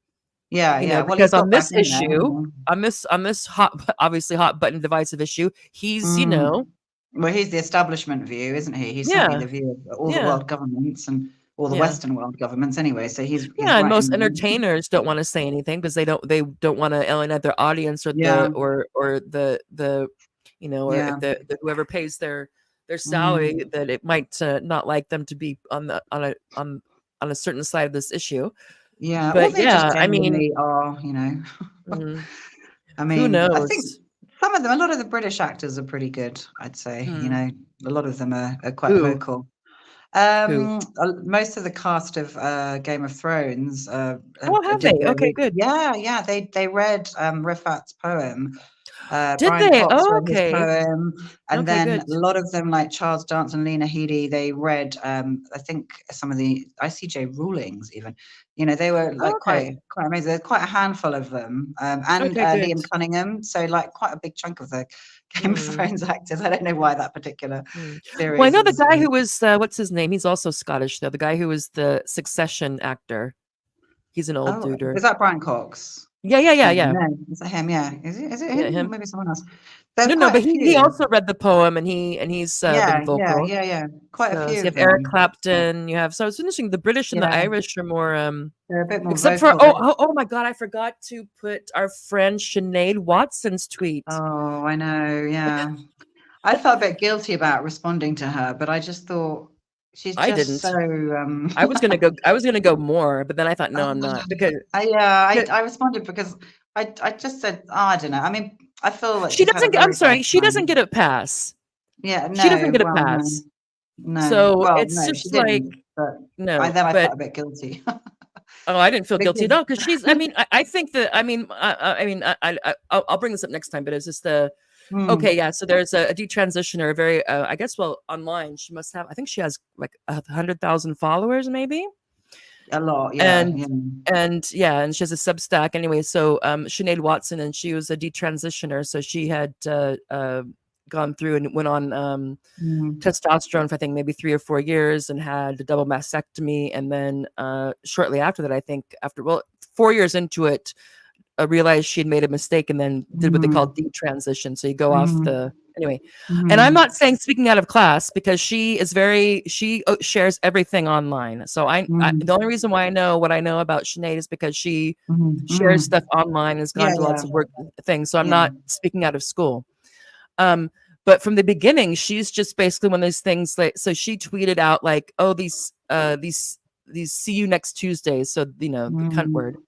yeah, yeah. Well, Because he's on got back this in there. issue, on this hot, obviously hot button divisive issue, he's, Mm. Well, he's the establishment view, isn't he? He's certainly yeah, the view of all the yeah, world governments and all the yeah, Western world governments anyway. So he's yeah. And right in most there. entertainers don't want to say anything because they don't want to alienate their audience, or Yeah, the or yeah. if the whoever pays their salary, Mm. that it might not like them to be on a certain side of this issue. Yeah. Or But they just yeah, I mean, genuinely are, mm, I who mean, I think knows? a lot of the British actors are pretty good, I'd say. Hmm. A lot of them are quite Who vocal. who? Most of the cast of Game of Thrones Oh, have they? Okay, good. yeah, yeah. They read Rifat's poem. Did Brian they? Cox Oh, read his okay. poem, and Okay, then a good. lot of them, like Charles Dance and Lena Headey, they read, I think, some of the ICJ rulings. Even, they were like Okay. quite amazing. There's quite a handful of them, and Okay, good. Liam Cunningham. So, like, quite a big chunk of the Game of Mm, Thrones actors. I don't know why that particular mm. Well, I series know the is. guy who was what's his name? He's also Scottish, though. The guy who was the Succession actor. He's an old Oh, duder. is that Brian Cox? Yeah, yeah, yeah, yeah, No, is it him? Yeah, is it yeah. him or Him. maybe someone else? There's No, no, quite but a he few. also read the poem, and he's been Yeah, yeah, vocal. yeah, yeah. Quite a So, few you of have Eric them. Clapton. You have, so it's interesting. The British and the Yeah, Irish are more they're a bit more except for, vocal. They oh my God, I forgot to put our friend Sinead Watson's tweet. Oh, I know, yeah. I felt a bit guilty about responding to her, but I just thought she's I just so didn't. I was gonna go more, but then I thought, no, I'm not, because I responded because I just said, oh, I don't know. I mean, I feel like she she's had a doesn't get, I'm very bad sorry, she doesn't time. get a pass. Yeah, She doesn't no, get a well, no, pass. no. So Well, it's no, she just like, didn't, but no, then I but felt a bit guilty. oh, I didn't feel guilty at Because all, because she's, I mean, I think that, I'll bring this up next time, but it's just hmm, okay, yeah. So there's a detransitioner, a very, I guess, well, online, she must have, I think she has like 100,000 followers, maybe. a lot, yeah, And yeah. yeah, and she has a Substack anyway. So Sinead Watson, and she was a detransitioner, so she had gone through and went on Mm, testosterone for I think maybe 3 or 4 years, and had a double mastectomy, and then shortly after that, I think after, well, 4 years into it, realized she had made a mistake, and then did what they call mhm, detransition. So you go off mhm. Anyway, and I'm Mhm. not saying speaking out of class because she shares everything online. So the Mm. only reason why I know what I know about Sinead is because she Mhm. shares Mhm. stuff online and has Yeah, gone to yeah, lots of work things. So I'm yeah. not speaking out of school. Um, but from the beginning, she's just basically one of those things like, so she tweeted out like, oh, these see you next Tuesdays. So, the cunt word. Mm.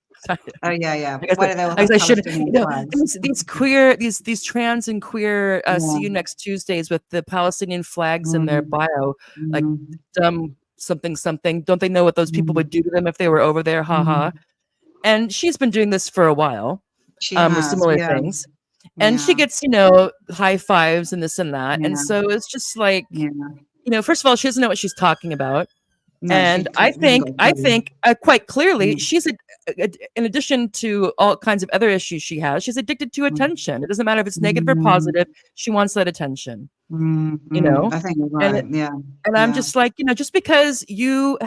Oh, yeah, yeah. I guess Whether they will I guess have I should, Palestinian flags. these trans and queer see Yeah. you next Tuesdays with the Palestinian flags in their Mm. bio, like Mm. dumb something something. Don't they know what those people would Mm. do to them if they were over there? Ha ha. Mm. And she's been doing this for a while, She with has, similar yeah, things. And she yeah, gets, high fives and this and that. And yeah, so it's just like, yeah. first of all, she doesn't know what she's talking about. No, And she hasn't got a I clue. think quite clearly, Mm. in addition to all kinds of other issues she has, she's addicted to Mm. attention. It doesn't matter if it's negative or Mm. positive. She wants that attention, Mm. you Mm. know? I think you're And right. Yeah, and I'm yeah. just like, just because you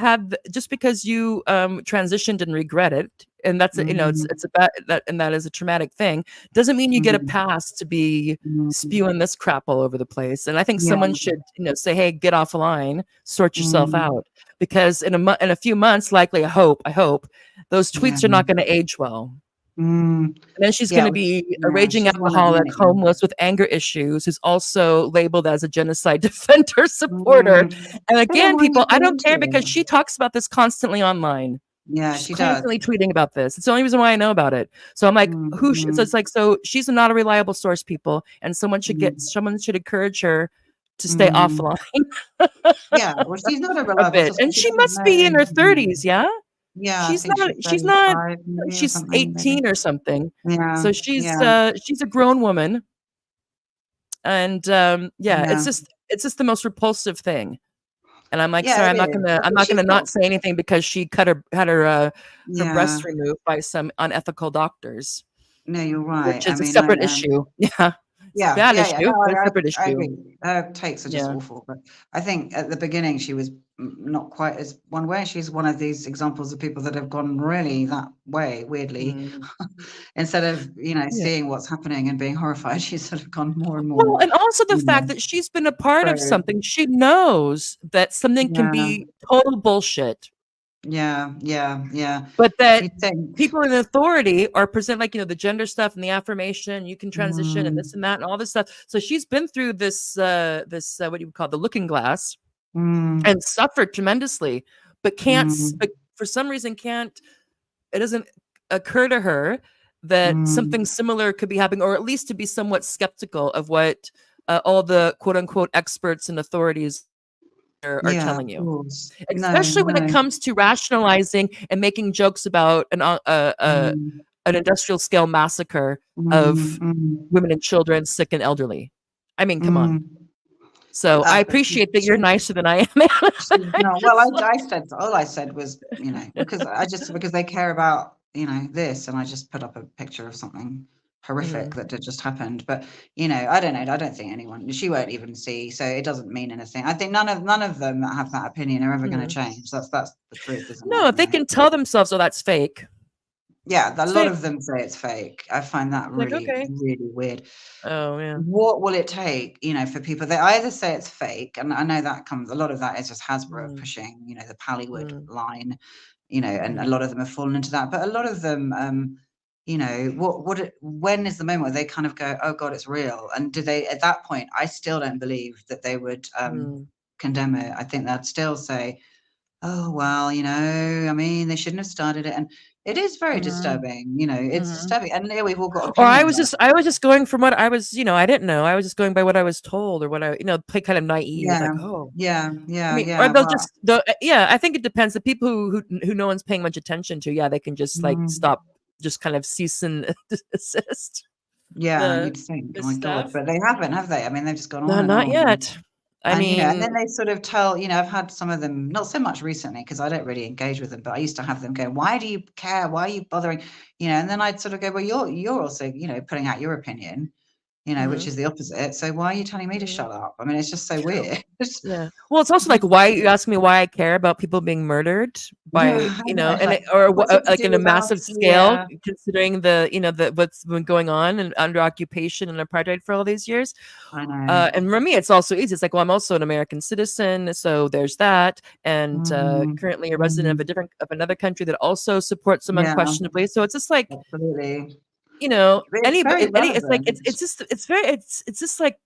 transitioned and regret it, and that's Mm. it's about that, and that is a traumatic thing, doesn't mean you get a Mm. pass to be Mm. spewing this crap all over the place. And I think Yeah. someone should, say, hey, get off the line, sort yourself Mm. out, because in a few months, likely, I hope those Yeah. tweets are not going to age well. Mm. And then she's going Yeah. to be a Yeah. raging She's one of alcoholic, many. homeless with anger issues, who's also labeled as a genocide defender supporter. Mm. And They don't again, want people, you I to don't care because enter. she talks about this constantly online. Yeah, She's she does. constantly tweeting about this. It's the only reason why I know about it. So I'm like, Mm. so it's Mm. like, so she's not a reliable source, people, and Mm. someone should encourage her to stay Mm. offline Yeah. Well, she's not a a reliable bit. source And because she she doesn't must be in know. her Yeah. 30s, yeah? Yeah, I She's think not, she's she's not, 35 maybe or she's something, maybe. 18 or something. Yeah. So Yeah. she's a grown woman. And yeah, Yeah. it's just the most repulsive thing. And I'm like, Yeah, sorry, it is. I I'm think not she's gonna not got. say anything because she had her Yeah. breasts removed by some unethical doctors, No, you're right. which I is a mean, separate issue. Yeah, it's a yeah, bad yeah, yeah. issue, No, but a separate I issue. agree. Her takes are just Yeah. awful. But I think at the beginning she was not quite as one way. She's one of these examples of people that have gone really that way, weirdly. Mm. Instead of, Yeah. seeing what's happening and being horrified, she's sort of gone more and Well, more, and also the you fact know. that she's been a part of So something, she knows that something can yeah, be total bullshit, yeah, yeah, yeah. but that You think. people in authority are present, like, the gender stuff and the affirmation, you can transition and this Mm, and that and all this stuff. So she's been through this what do you call the looking glass mm, and suffered tremendously, but mm, but for some reason it doesn't occur to her that something mm. similar could be happening, or at least to be somewhat skeptical of what all the quote unquote experts and authorities are Yeah, telling of you, course. No, especially when it no. comes to rationalizing and making jokes about Mm, an industrial scale massacre mm, of mm, women and children, sick and elderly. I mean, come on. mm. So I appreciate that you're nicer than I am. She's not. Well, I said all I said was, because they care about, this, and I just put up a picture of something horrific Mhm, that had just happened. But I don't know. I don't think anyone. She won't even see, so it doesn't mean anything. I think none of them that have that opinion are ever going to mhm. change. That's the truth, isn't No, it? if they can tell themselves, oh, that's fake. Yeah, a It's lot fake. of them say it's fake. I find that It's like, really, okay. really weird. Oh, yeah. What will it take, for people? They either say it's fake, and I know that comes. A lot of that is just Hasbro Mm, pushing, the Pallywood mm, line, and a mm, lot of them have fallen into that. But a lot of them, when is the moment where they kind of go, oh God, it's real? And do they, at that point, I still don't believe that they would mm, condemn it. I think they'd still say, oh, well, I mean, they shouldn't have started it. And it is very mhm, disturbing, it's mhm. disturbing. And yeah, we've all got Or opinions. I was just going from what I was, I didn't know. I was just going by what I was told, or what play kind of naive, Yeah, like, oh, yeah, I yeah, mean, or yeah. they'll Well, just yeah. I think it depends. The people who no one's paying much attention to, yeah, they can just like mm, stop, just kind of cease and desist yeah, the you'd think, oh the my God, stuff. but they haven't, have they? I mean, they've just gone on No, and not on. yet. I And mean, then they sort of tell, I've had some of them, not so much recently because I don't really engage with them, but I used to have them go, why do you care? Why are you bothering? And then I'd sort of go, well, you're also, putting out your opinion. which is the opposite. So why are you telling me to shut up? I mean, it's just so weird. Yeah. Well, it's also like, why you ask me why I care about people being murdered by, I know, it's and like, or what's it to like do in a with massive us? scale, Yeah, considering the what's been going on and under occupation and apartheid for all these years. I know. And for me, it's also easy. It's like, well, I'm also an American citizen, so there's that, and Mm, currently a resident mm, of another country that also supports them yeah, unquestionably. So it's just like, absolutely. you know, But it's very it's like relevant. it's just like,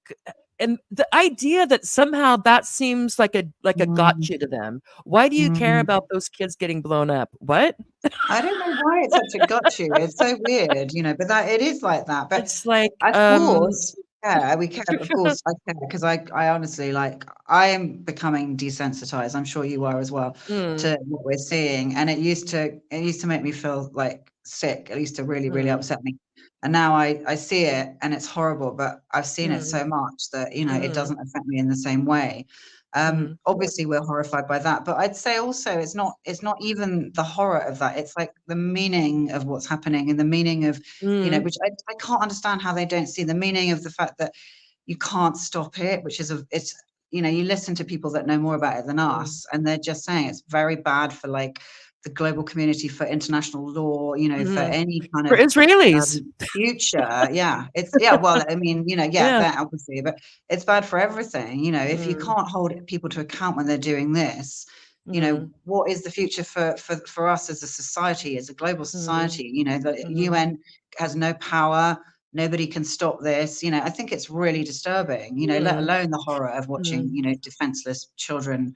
and the idea that somehow that seems like a Mm, gotcha to them. Why do you care mm. about those kids getting blown up? What? I don't know why it's such a got you. It's so weird, but that it is like that. But It's like, of course, yeah, we care. Of course, I care because I honestly like I am becoming desensitized. I'm sure you are as well mm, to what we're seeing. And it used to make me feel like sick. It used to really, really mm, upset me. And now I see it and it's horrible, but I've seen it mm, so much that, it mm, doesn't affect me in the same way. mm, Obviously we're horrified by that, but I'd say also it's not even the horror of that. It's like the meaning of what's happening and the meaning of, mm, which I can't understand how they don't see the meaning of the fact that you can't stop it, which is you listen to people that know more about it than mm, us, and they're just saying it's very bad for like the global community, for international law, for mm. any kind For of Israelis. future. Yeah, well, I mean, yeah, Yeah. that obviously, but it's bad for everything. If you Mm, can't hold people to account when they're doing this, mm, what is the future for us as a society, as a global mm, society? The mm, UN has no power. Nobody can stop this. I think it's really disturbing, let mm, alone the horror of watching, mm, defenseless children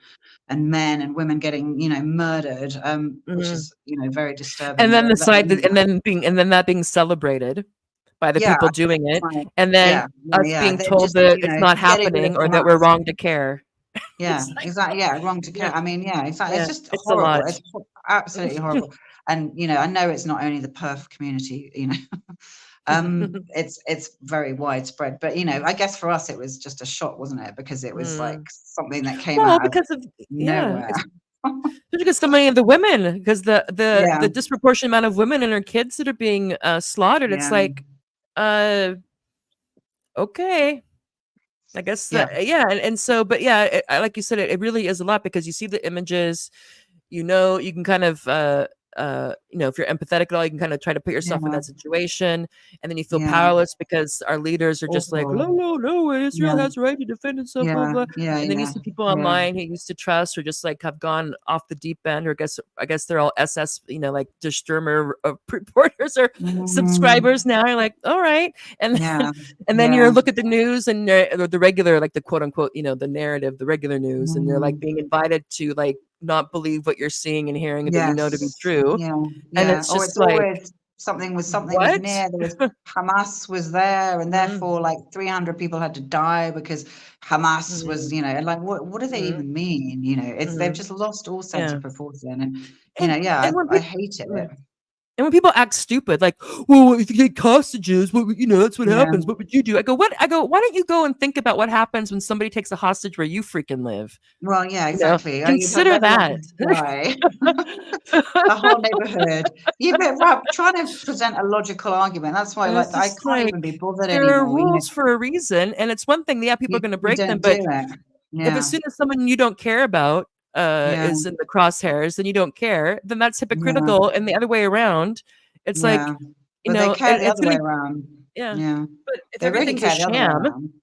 and men and women getting, murdered, which mm. is, very And disturbing, then but the let side alone that, and then that being celebrated by the yeah, people doing it, right. and then Yeah, yeah, us yeah. being They're told just, that it's not getting rid of happening or that we're Hamas. wrong to care. Yeah, It's like, exactly. Yeah, wrong to yeah, care. I mean, yeah, exactly. It's yeah, just it's a horrible. lot. It's absolutely horrible. And I know it's not only the PERF community. It's very widespread. But I guess for us it was just a shock, wasn't it? Because it was like Mm. something that came Well, out of because of, yeah, nowhere. especially because so many of the women, because the Yeah, disproportionate amount of women and their kids that are being slaughtered. It's yeah, like, uh, okay. I guess yeah, yeah, and so, but yeah, like you said, it really is a lot because you see the images, you can kind of if you're empathetic at all, you can kind of try to put yourself in yeah, that situation, and then you feel yeah. powerless because our leaders are just like, no, Awful. no, no, Israel Yeah, has a right to defend itself, blah yeah, blah. yeah, And then you yeah, see people yeah. online who used to trust or just like have gone off the deep end, or I guess they're all SS, like the Sturmer reporters or Mhm. subscribers now. You're like, all right, and then Yeah, and then you yeah. look at the news and the regular, like the quote unquote, the narrative, the regular news, and you're like Mhm. being invited to like not believe what you're seeing and hearing that to be Yes. true. Yeah. And Yeah. it's Or just it's like, always something was what? near. There was Hamas was there, and Mm, therefore like 300 people had to die because Hamas was, mm, and like what do they mm, even mean? They've mm. just lost all sense Yeah. of proportion. And And yeah, and when I people hate it. and when people act stupid, like, well, if you get hostages, that's what Yeah. happens. What would you do? I go, what? I go, why don't you go and think about what happens when somebody takes a hostage where you freaking live? Well, yeah, exactly. You'd have Consider everyone that. to die. The whole neighborhood. Yeah, but Rob, trying to present a logical argument. That's why, And like, it's I just can't even like be bothered there are anymore. rules for a reason, and it's one thing. Yeah, people are You, going to you break them, don't do but it. if as Yeah, soon as someone you don't care about yeah, is in the crosshairs, then you don't care. Then that's yeah, hypocritical. And the other way around, it's yeah. like, But they care the it's other way gonna, around. yeah. Yeah, But if they really everything's a care the other way sham, around.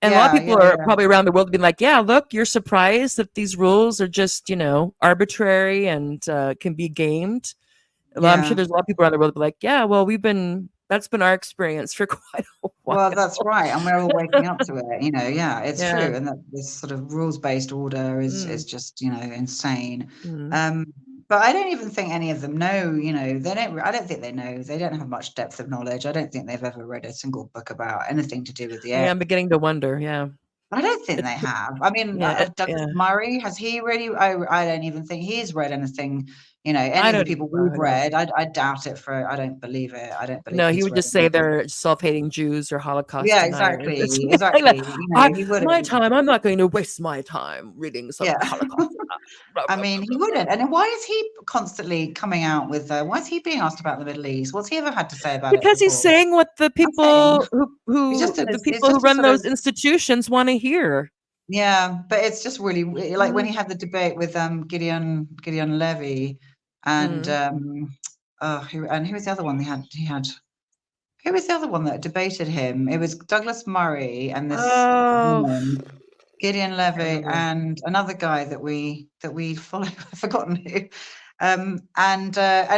and a lot of Yeah, people yeah, are yeah, probably around the world being like, yeah, look, you're surprised that these rules are just arbitrary and can be gamed. I'm sure yeah. there's a lot of people around the world that be like, yeah, well, that's been our experience for quite a Well, that's while. right, and we're all waking up to it. Yeah, it's Yeah. true, and that this sort of rules-based order is Mm, just insane. mm. Um, but I don't even think any of them know. They don't. I don't think they know. They don't have much depth of knowledge. I don't think they've ever read a single book about anything to do with the Yeah, air. I'm beginning to wonder. Yeah. I don't think It's they have. I mean, Douglas yeah. Murray, has he really? I don't even think he's read anything. Any I of the don't people know. we've I know. read, I doubt it. I don't believe it. I don't believe No, he he's would read just say anything. they're self-hating Jews or Holocaust Yeah, deniers. It's exactly, like, exactly. I He would my have. time. I'm not going to waste my time reading some Yeah. Holocaust. I mean, he wouldn't. And then why is he constantly coming out with, why is he being asked about the Middle East? What's he ever had to say about it Because he's before? saying what the Nothing. people It's just, the it's people who just a run sort of, those institutions want to hear. yeah, but it's just really like when he had the debate with Gideon Levy and who was the other one he had who was the other one that debated him? It was Douglas Murray and this Oh, woman, Gideon I can't Levy, remember. and another guy that we follow. I've forgotten who. And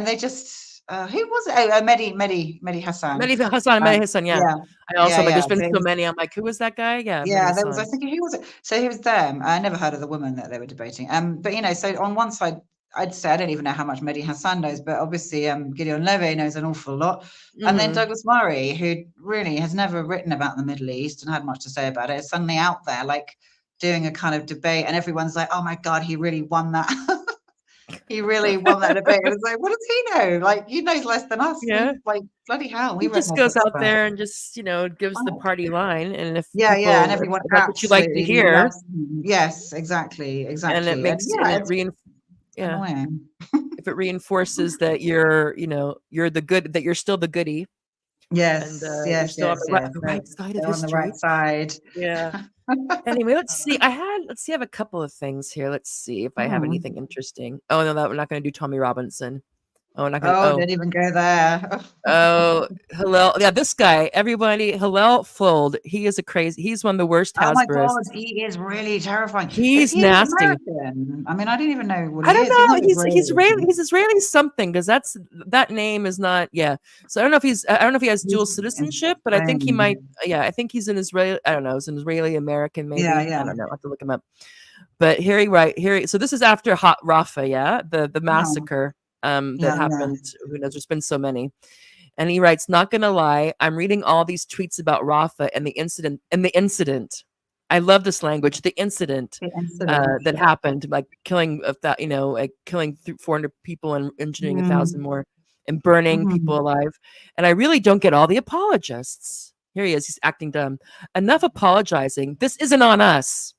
they just who was it? Oh, Mehdi Hassan. Mehdi Hassan, yeah. Yeah, I also, like, yeah. there's been so many. I'm like, who was that guy? Yeah, Mehdi Yeah, there was. I Hassan. think who was it? So he was them. I never heard of the woman that they were debating. But so on one side, I'd say I don't even know how much Mehdi Hassan knows, but obviously Gideon Levy knows an awful lot. And then Douglas Murray, who really has never written about the Middle East and had much to say about it, is suddenly out there like doing a kind of debate, and everyone's like, "Oh my God, he really won that." He really won that debate. And it's like, what does he know? Like, he knows less than us. Yeah. Like, bloody hell, we He read just more goes books out about there it. and just, gives the Oh. party line. And if Yeah, and if everyone that's what you like to absolutely hear, loves him. Yes, exactly, and it And makes yeah, it it's annoying. if it reinforces that you're the good, that you're still the goodie, and Yes, you're yes, still on yes, yes. the right side of They're on the right history. side. Yeah. Anyway, let's see. I have a couple of things here. Let's see if I have anything interesting. Oh no, we're not going to do Tommy Robinson. Oh, we're not going to. Oh, Oh, didn't even go there. oh, Hillel. Yeah, this guy. Everybody, Hillel Fold. He is He's one of the worst Oh my God, Hasburists. he is really terrifying. Is He's he nasty. American? I mean, I didn't even know what I he don't is. He's not know. He's Israeli, is Israeli. he? He's Israeli something, because that name is not. Yeah. So I don't know if he has dual He's citizenship, but I think he might. insane. Yeah, I think he's an Israeli. I don't know. He's an Israeli American, Yeah, maybe. I yeah. don't know. I have to look him up. But so this is after Rafa, yeah, the Oh, massacre that yeah, yeah. happened. Who knows? There's been so many. And he writes, "Not gonna lie, I'm reading all these tweets about Rafa and the incident. I love this language. The incident The incident. that happened, like killing like killing 400 people and injuring 1,000 Mm. more, and burning Mhm. people alive. And I really don't get all the apologists. Here he is. He's acting dumb. Enough apologizing. This isn't on us.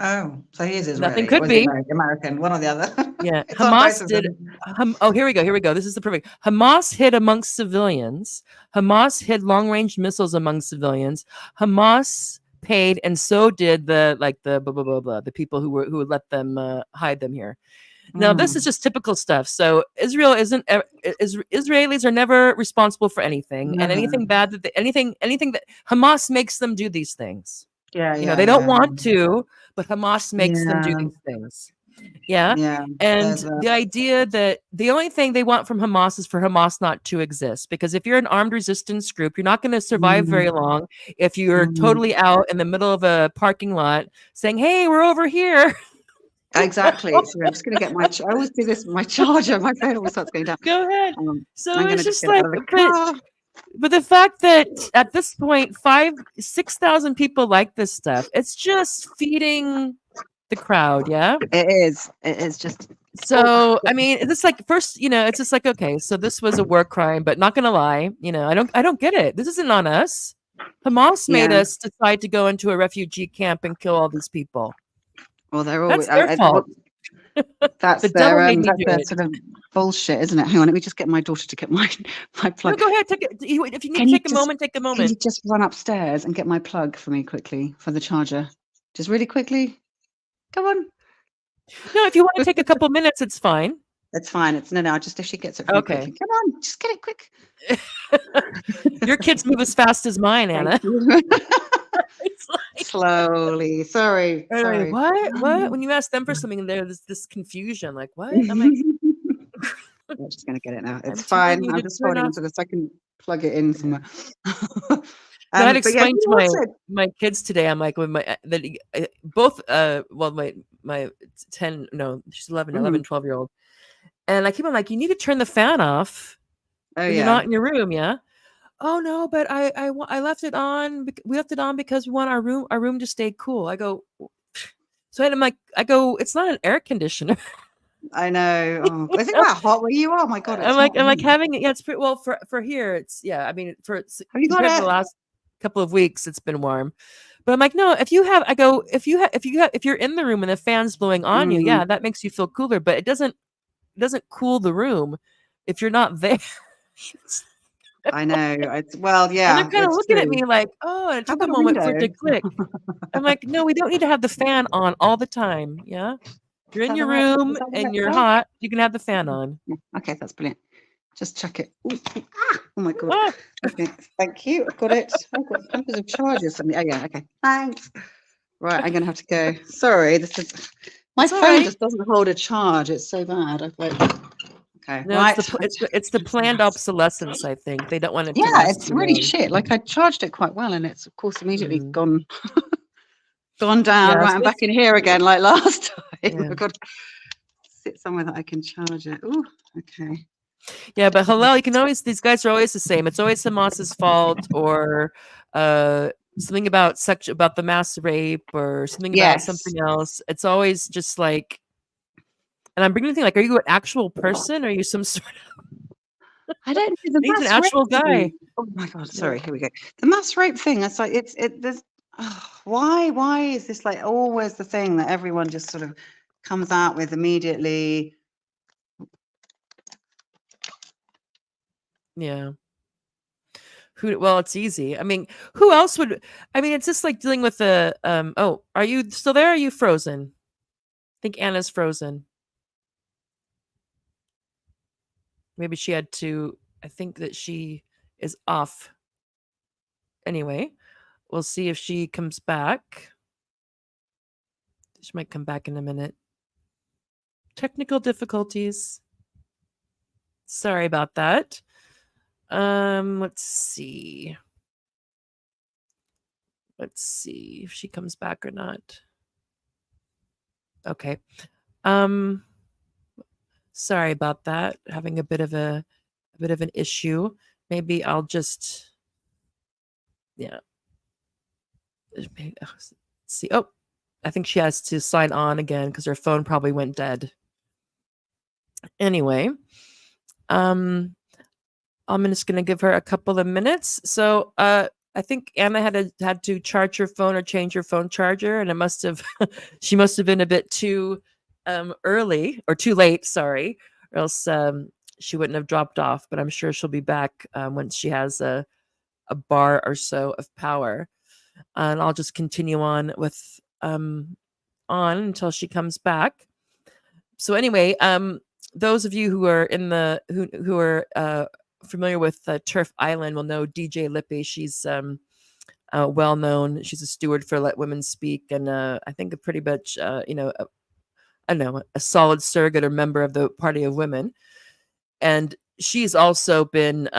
Oh, so he is Nothing Israeli, or could is he be. American? One or the other. Yeah, It's on both Hamas of did. them. Oh, here we go. Here we go. This is the perfect. Hamas hid amongst civilians. Hamas hid long-range missiles among civilians. Hamas paid, and so did the blah blah blah blah, the people who would let them hide them here. Now, this is Mm. just typical stuff. So Israel isn't. Israelis are never responsible for anything, and Never. anything bad anything that Hamas makes them do these things. Yeah, yeah, They don't yeah. want to, but Hamas makes them do Yeah, these things. Yeah. yeah. And There's a the idea that the only thing they want from Hamas is for Hamas not to exist. Because if you're an armed resistance group, you're not going to survive very mm, long if you're mm. totally out in the middle of a parking lot saying, "Hey, we're over here." Exactly. So I'm just gonna get I always do this with my charger. My phone always starts going down. Go ahead. Um, So I'm it's gonna just just get it out like, of the car. but the fact that at this point, 6,000 people like this stuff, it's just feeding the crowd. Yeah. It is. It is just. Oh, So, I mean, it's like first, it's just like, okay, so this was a war crime, but not gonna lie, I don't get it. This isn't on us. Hamas made yeah. us decide to go into a refugee camp and kill all these people. Well, they're That's always. their fault. That's The devil their made me that's do their it. sort of bullshit, isn't it? Hang on, let me just get my daughter to get my No, plug. go ahead. Take it. If you need Can to you take a just moment, take a can you moment. just run upstairs and get my plug for me quickly for the charger? Just really quickly. Come on. No, if you want to take a couple minutes, it's fine. It's fine. It's no, just if she gets it for me Okay. quickly. Come on, just get it quick. Your kids move as fast as mine, Anna. Thank you. It's like, Slowly. Sorry. Sorry. what? When you ask them for something, there's this confusion. Like, what? I'm like, I'm just gonna get it now. I'm It's telling fine. you I'm to just turn holding off. onto this. I can plug it in somewhere. No, I had But yeah, explained you to also. my kids today. I'm like, when both well, my 10, no, she's 11, 12-year-old, and I keep on like, you need to turn the fan off Oh when you're yeah. not in your room. Yeah. Oh no, but I left it on. We left it on because we want our room to stay cool. I go. So I'm like, it's not an air conditioner. I know. Oh, I think how hot where you are. Oh my God, it's not. I'm like having it. Yeah, it's pretty well for here. It's, yeah. I mean, Have you got compared to the it? last couple of weeks, it's been warm, But I'm like, no, if you're in the room and the fan's blowing on you, yeah, that makes you feel cooler, but it doesn't cool the room if you're not there. I know. Well, And they're yeah, kind of it's looking at true. me like, oh, and it How took a about a moment for it window? to click. I'm like, no, we don't need to have the fan on all the time. Yeah. You're Is in that your the right? room Is that the and right you're size? hot, you can have the fan on. Yeah, okay, that's brilliant. Just check it. Ooh, ooh, oh my god. Ah, Okay, thank you. I've got it. I've got hundreds of charges. Oh yeah. Okay. Thanks. Right, I'm gonna have to go. Sorry, my it's all phone right. just doesn't hold a charge. It's so bad. I've like. Okay. No, Right. it's the planned obsolescence, I think. They don't want it to Yeah, last it's too really long. shit. Like I charged it quite well, and it's of course immediately Mm. gone down. Yeah, Right, so I'm back in here again, like last time. yeah. I've got to sit somewhere that I can charge it. Ooh, okay. Yeah, but Hillel, you can always these guys are always the same. It's always Hamas's fault or something about about the mass rape or something about Yes. something else. It's always just like, and I'm bringing the thing like, are you an actual person? Or are you some sort I don't know the he's an mass rape actual guy. thing. Oh my god, Yeah. sorry, here we go. The mass rape thing, it's like there's why is this like always the thing that everyone just sort of comes out with immediately? Yeah. Well, it's easy. I mean, who else would I mean, it's just like dealing with the oh, are you still there? Or are you frozen? I think Anna's frozen. Maybe she had to I think that she is off. Anyway, we'll see if she comes back. She might come back in a minute. Technical difficulties. Sorry about that. Let's see. Let's see if she comes back or not. Okay. Um Sorry about that. Having a bit of an issue. Maybe I'll just yeah. Let's see. Oh, I think she has to sign on again because her phone probably went dead. Anyway, um, I'm just gonna give her a couple of minutes. So, I think Anna had to charge her phone or change her phone charger, and it must have she must have been a bit too early or too late. Sorry, or else she wouldn't have dropped off. But I'm sure she'll be back once she has a bar or so of power, and I'll just continue on with on until she comes back. So anyway, those of you who are in the who are familiar with Turf Island will know DJ Lippy. She's well known. She's a steward for Let Women Speak, and I think a pretty much I don't know, a solid surrogate or member of the Party of Women. And she's also been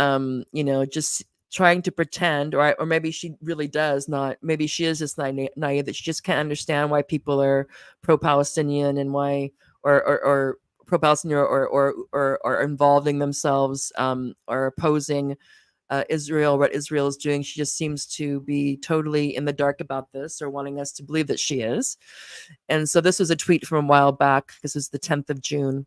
just trying to pretend, or maybe she really does not. Maybe she is just naive that she just can't understand why people are pro-Palestinian and why or pro-Palestinian or involving themselves or opposing Israel, what Israel is doing. She just seems to be totally in the dark about this or wanting us to believe that she is. And so this was a tweet from a while back. This is the 10th of June.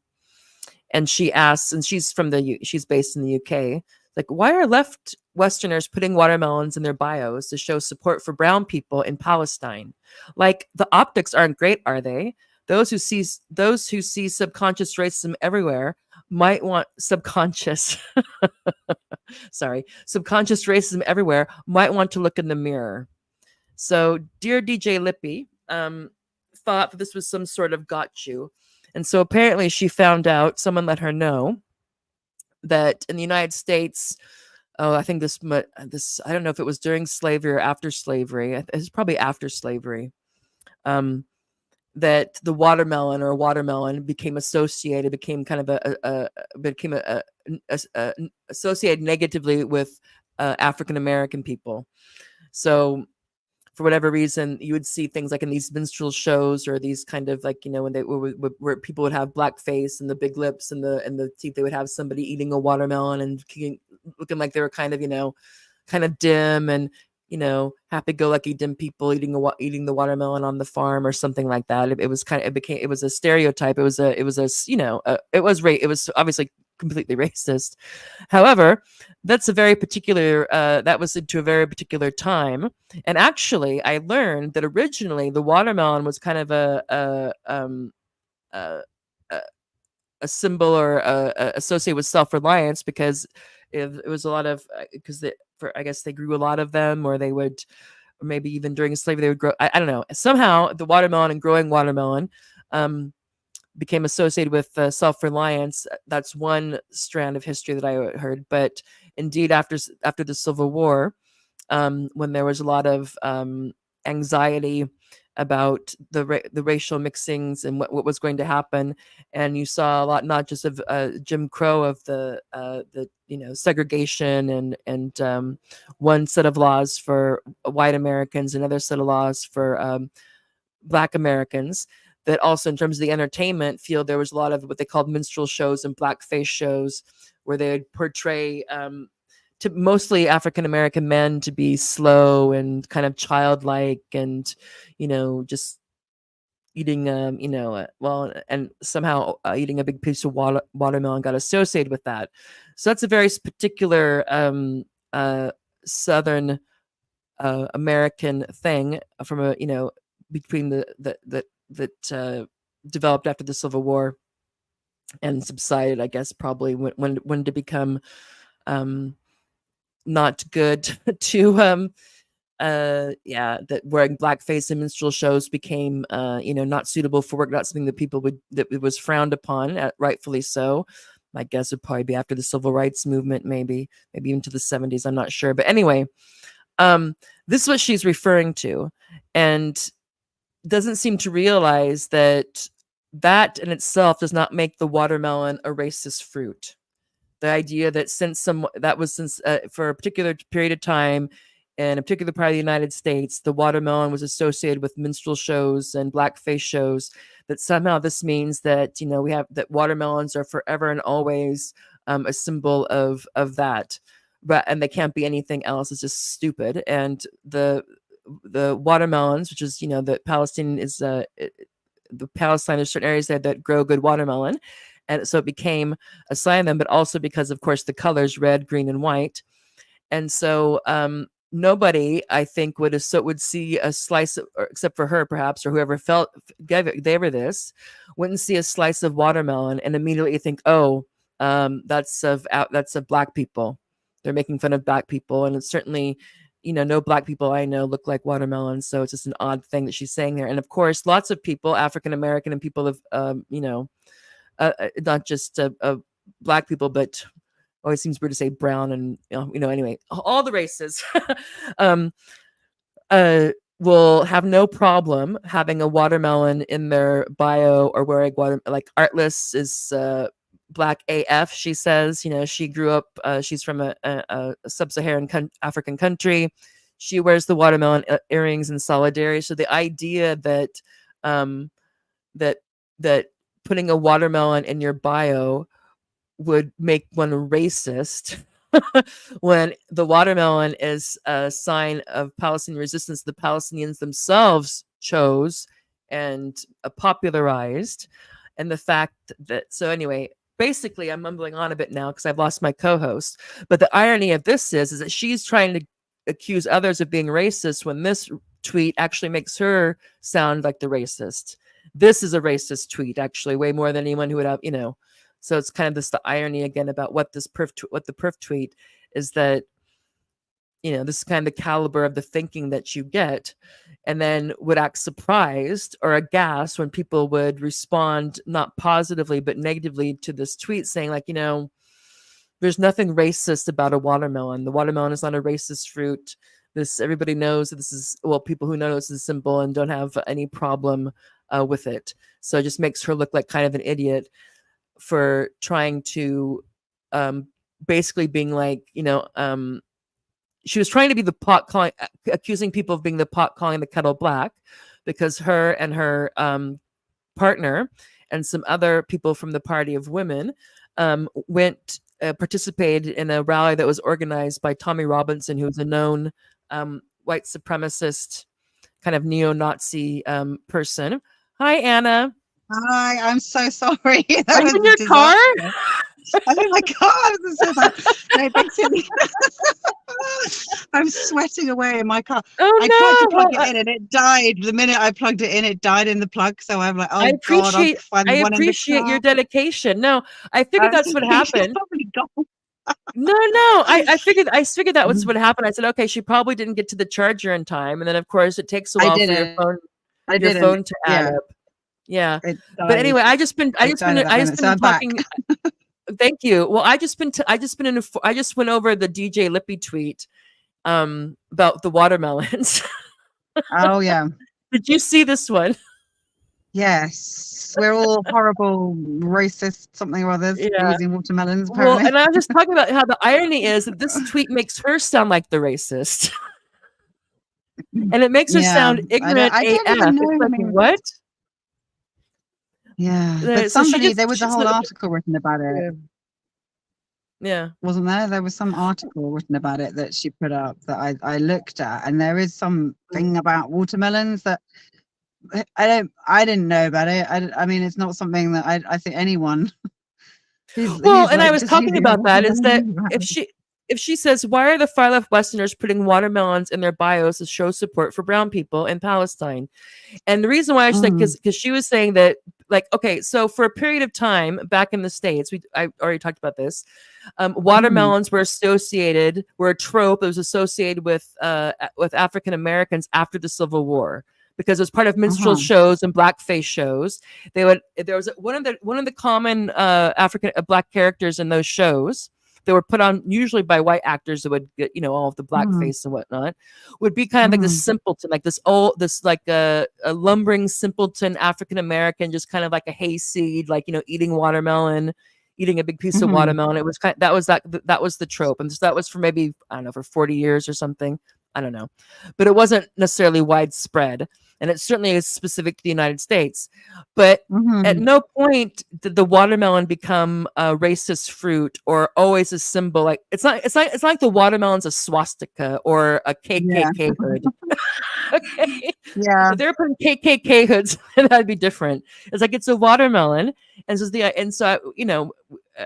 And she asks, and she's she's based in the UK, like, why are left Westerners putting watermelons in their bios to show support for brown people in Palestine? Like, the optics aren't great, are they? Those who see subconscious racism everywhere might want subconscious subconscious racism everywhere might want to look in the mirror. So, dear DJ Lippy, thought that this was some sort of got you. And so apparently she found out, someone let her know that in the United States, I think this, I don't know if it was during slavery or after slavery. It's probably after slavery. That the watermelon became associated, became kind of associated negatively with African American people. So for whatever reason, you would see things like in these minstrel shows or these kind of like, when they where people would have black face and the big lips and the teeth, they would have somebody eating a watermelon and looking like they were kind of, kind of dim and, happy-go-lucky dim people eating the watermelon on the farm or something like that. It was a stereotype. It was obviously completely racist. However, that's a very particular, that was into a very particular time. And actually, I learned that originally the watermelon was kind of a, a a symbol or associated with self-reliance, because it was a lot of, because for I guess they grew a lot of them, or they would, or maybe even during slavery they would grow. I don't know. Somehow the watermelon and growing watermelon um, became associated with self-reliance. That's one strand of history that I heard. But indeed, after the Civil War, when there was a lot of anxiety about the racial mixings and what was going to happen, and you saw a lot, not just of Jim Crow, of the segregation, and one set of laws for white Americans, another set of laws for Black Americans. That also, in terms of the entertainment field, there was a lot of what they called minstrel shows and blackface shows, where they would portray to mostly African American men to be slow and kind of childlike, and just eating and somehow eating a big piece of watermelon got associated with that. So that's a very particular Southern American thing from a between that developed after the Civil War and subsided, I guess, probably when to become not good to that wearing blackface and minstrel shows became not suitable for work, not something that people would, that it was frowned upon, rightfully so. My guess would probably be after the civil rights movement, maybe even to the 70s, I'm not sure. But anyway, this is what she's referring to, and doesn't seem to realize that that in itself does not make the watermelon a racist fruit. The idea that since for a particular period of time in a particular part of the United States, the watermelon was associated with minstrel shows and blackface shows, that somehow this means that we have that watermelons are forever and always a symbol of that, and they can't be anything else. It's just stupid. And the watermelons, which is the Palestinian is the Palestine, there's certain areas there that grow good watermelon, and so it became a sign of them. But also because, of course, the colors red, green, and white, and so nobody, I think, would see a slice of, or except for her perhaps, or whoever gave her this, wouldn't see a slice of watermelon and immediately think, oh, that's of black people. They're making fun of black people, and it's certainly, no black people I know look like watermelons. So it's just an odd thing that she's saying there. And of course, lots of people, African American and people of, not just black people, but always seems weird to say brown, and anyway, all the races will have no problem having a watermelon in their bio, or wearing like Artless is black AF, she says. She grew up, she's from a sub-Saharan African country. She wears the watermelon earrings in solidarity. So the idea that that putting a watermelon in your bio would make one racist, when the watermelon is a sign of Palestinian resistance the Palestinians themselves chose and popularized. And the fact that, so anyway, basically I'm mumbling on a bit now because I've lost my co-host, but the irony of this is that she's trying to accuse others of being racist when this tweet actually makes her sound like the racist. This is a racist tweet, actually, way more than anyone who would have, So it's kind of the irony again about what the PERF tweet is, that this is kind of the caliber of the thinking that you get, and then would act surprised or aghast when people would respond not positively but negatively to this tweet, saying like, there's nothing racist about a watermelon. The watermelon is not a racist fruit. Everybody knows that this is, well, people who know this is a symbol and don't have any problem with it. So it just makes her look like kind of an idiot for trying to basically being like, she was trying to be the pot calling, accusing people of being the pot calling the kettle black, because her and her partner and some other people from the Party of Women participated in a rally that was organized by Tommy Robinson, who's a known white supremacist kind of neo-Nazi person. Hi, Anna. Hi, I'm so sorry. Are you in your car? I think my God, this is like, no, basically, I'm sweating away in my car. Oh I tried to no! plug Well, it in and it died. The minute I plugged it in, it died in the plug. So I'm like, I oh God, I'll appreciate find I the one in the appreciate your car. dedication. No, I figured that's what She's happened. probably gone. No, no, I figured that was what happened. I said, okay, she probably didn't get to the charger in time, and then of course it takes a I while for didn't. I your didn't. phone to add Yeah, up. Yeah, it but died. anyway, It died at that moment. So I'm back. talking. Thank you. Well, I just been in. I just went over the DJ Lippy tweet about the watermelons. Oh yeah. Did you see this one? Yes. We're all horrible, racist, something or others for Yeah. using watermelons, Well, apparently. and I was just talking about how the irony is that this tweet makes her sound like the racist, and it makes her Yeah. sound ignorant I don't AF. even know. It's I like mean, what? yeah. But So she there was a just whole article written about it, yeah. Yeah. wasn't there? There was some article written about it that she put up that I looked at, and there is something about watermelons that I didn't know about it. I mean, it's not something that I think anyone Well, who's and I like was just talking using a about that is that watermelon. if she says why are the far left Westerners putting watermelons in their bios to show support for brown people in Palestine? And the reason why I said because she was saying that like okay, so for a period of time back in the States, I already talked about this. Watermelons were a trope that was associated with African Americans after the Civil War because it was part of minstrel shows and blackface shows. There was one of the common African black characters in those shows that were put on usually by white actors that would get all of the blackface and whatnot would be kind of like this simpleton, like this like a lumbering simpleton African American, just kind of like a hayseed, like eating watermelon, eating a big piece of watermelon. It was that was the trope, and that was for maybe I don't know for 40 years or something. I don't know, but it wasn't necessarily widespread, and it certainly is specific to the United States. But at no point did the watermelon become a racist fruit or always a symbol. Like it's not like the watermelon's a swastika or a KKK hood. Okay, Yeah. if they were putting KKK hoods, that'd be different. It's like it's a watermelon, and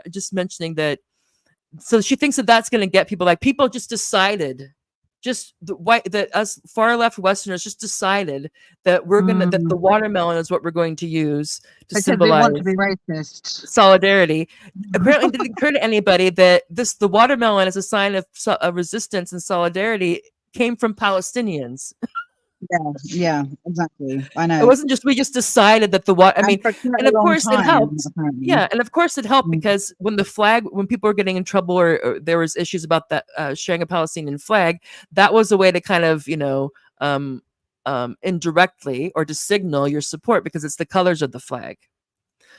just mentioning that. So she thinks that that's going to get people. Like people just decided. Just that us far left Westerners just decided that that the watermelon is what we're going to use to because symbolize they want to be racist. solidarity. Apparently, it didn't occur to anybody that the watermelon as a sign of resistance and solidarity came from Palestinians. Yeah, exactly. I know. It wasn't just we just decided that the water. I mean, and of course it helped. Apparently. Yeah, and of course it helped because when people were getting in trouble or there was issues about that sharing a Palestinian flag, that was a way to kind of indirectly or to signal your support because it's the colors of the flag.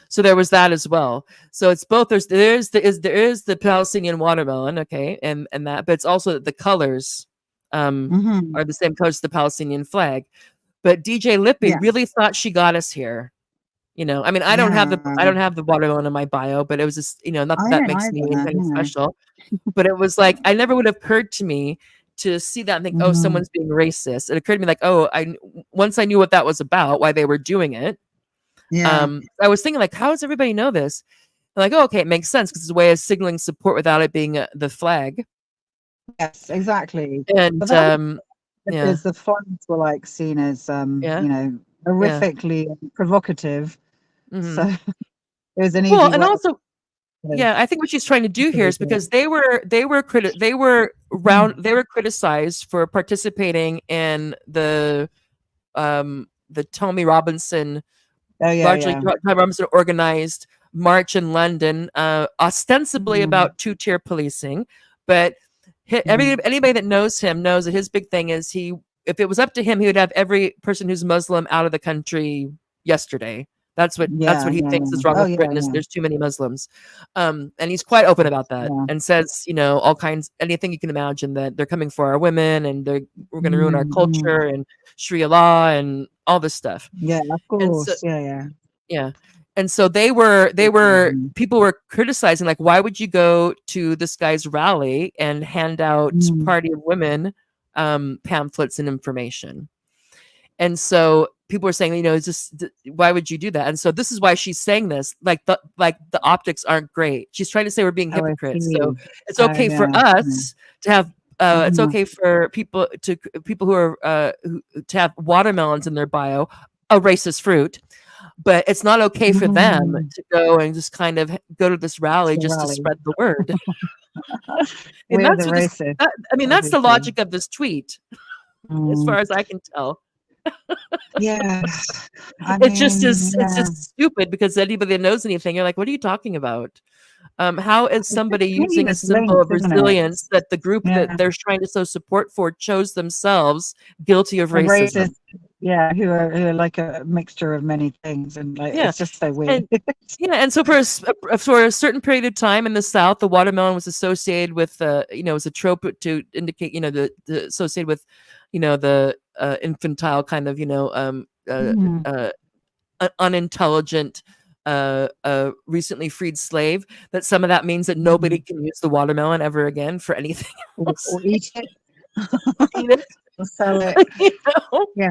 So there was that as well. So it's both. There is the Palestinian watermelon, okay, and that, but it's also the colors. Are the same colors as the Palestinian flag. But DJ Lippy really thought she got us here. I mean, I don't have the watermelon in my bio, but it was just, not that makes me anything special. But it was like, I never would have occurred to me to see that and think, oh, someone's being racist. It occurred to me like, oh, once I knew what that was about, why they were doing it. I was thinking like, how does everybody know this? I'm like, oh, okay, it makes sense because it's a way of signaling support without it being the flag. Yes, exactly. And because the fonts were like seen as horrifically provocative. So it was an easy and also I think what she's trying to do here is because they were criticized for participating in the Tommy Robinson Tommy Robinson organized march in London, ostensibly about two-tier policing, but anybody that knows him knows that his big thing is if it was up to him, he would have every person who's Muslim out of the country yesterday. That's what he thinks is wrong with Britain is there's too many Muslims. And he's quite open about that and says, all kinds, anything you can imagine that they're coming for our women and we're going to ruin our culture and Sharia law and all this stuff. Yeah, of course. Yeah. And so people were criticizing, like, why would you go to this guy's rally and hand out Party of Women pamphlets and information? And so people are saying, it's just, why would you do that? And so this is why she's saying this. Like the optics aren't great. She's trying to say we're being Oh, I hypocrites. So see. it's okay for Yeah. us to have. It's Mhm. okay for people who are to have watermelons in their bio, a racist fruit, but it's not okay for them Mhm. to go and just kind of go to this rally To just to rally. spread the word. And We're the that's what this. racist, I mean, that's the obviously. logic of this tweet, as Mm. far as I can tell. Yeah. I It's just mean, it's yeah. just stupid, because anybody that knows anything, you're like, what are you talking about? How is It's a somebody using a continuous symbol link, of isn't it? resilience that the group that Yeah. they're trying to show support for chose themselves guilty of And racism? racist, yeah, who are like a mixture of many things, and like Yeah, it's just so weird. and and so for a certain period of time in the South, the watermelon was associated with was a trope to indicate the associated with the infantile kind of Mhm. unintelligent recently freed slave. That some of that means that nobody can use the watermelon ever again for anything else. Or eat it, Or eat it. or sell it. You know? Yeah,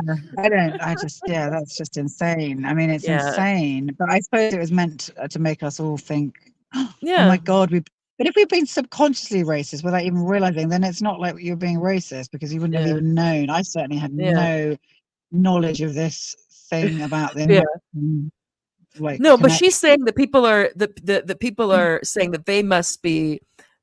yeah, that's just insane. I mean, it's Yeah, insane. But I suppose it was meant to make us all think, oh my yeah, God, but if we've been subconsciously racist without even realizing, then it's not like you're being racist because you wouldn't have yeah, even known. I certainly had yeah, no knowledge of this thing about the yeah. American, like, No, but she's connection. saying that people are the people are saying that they must be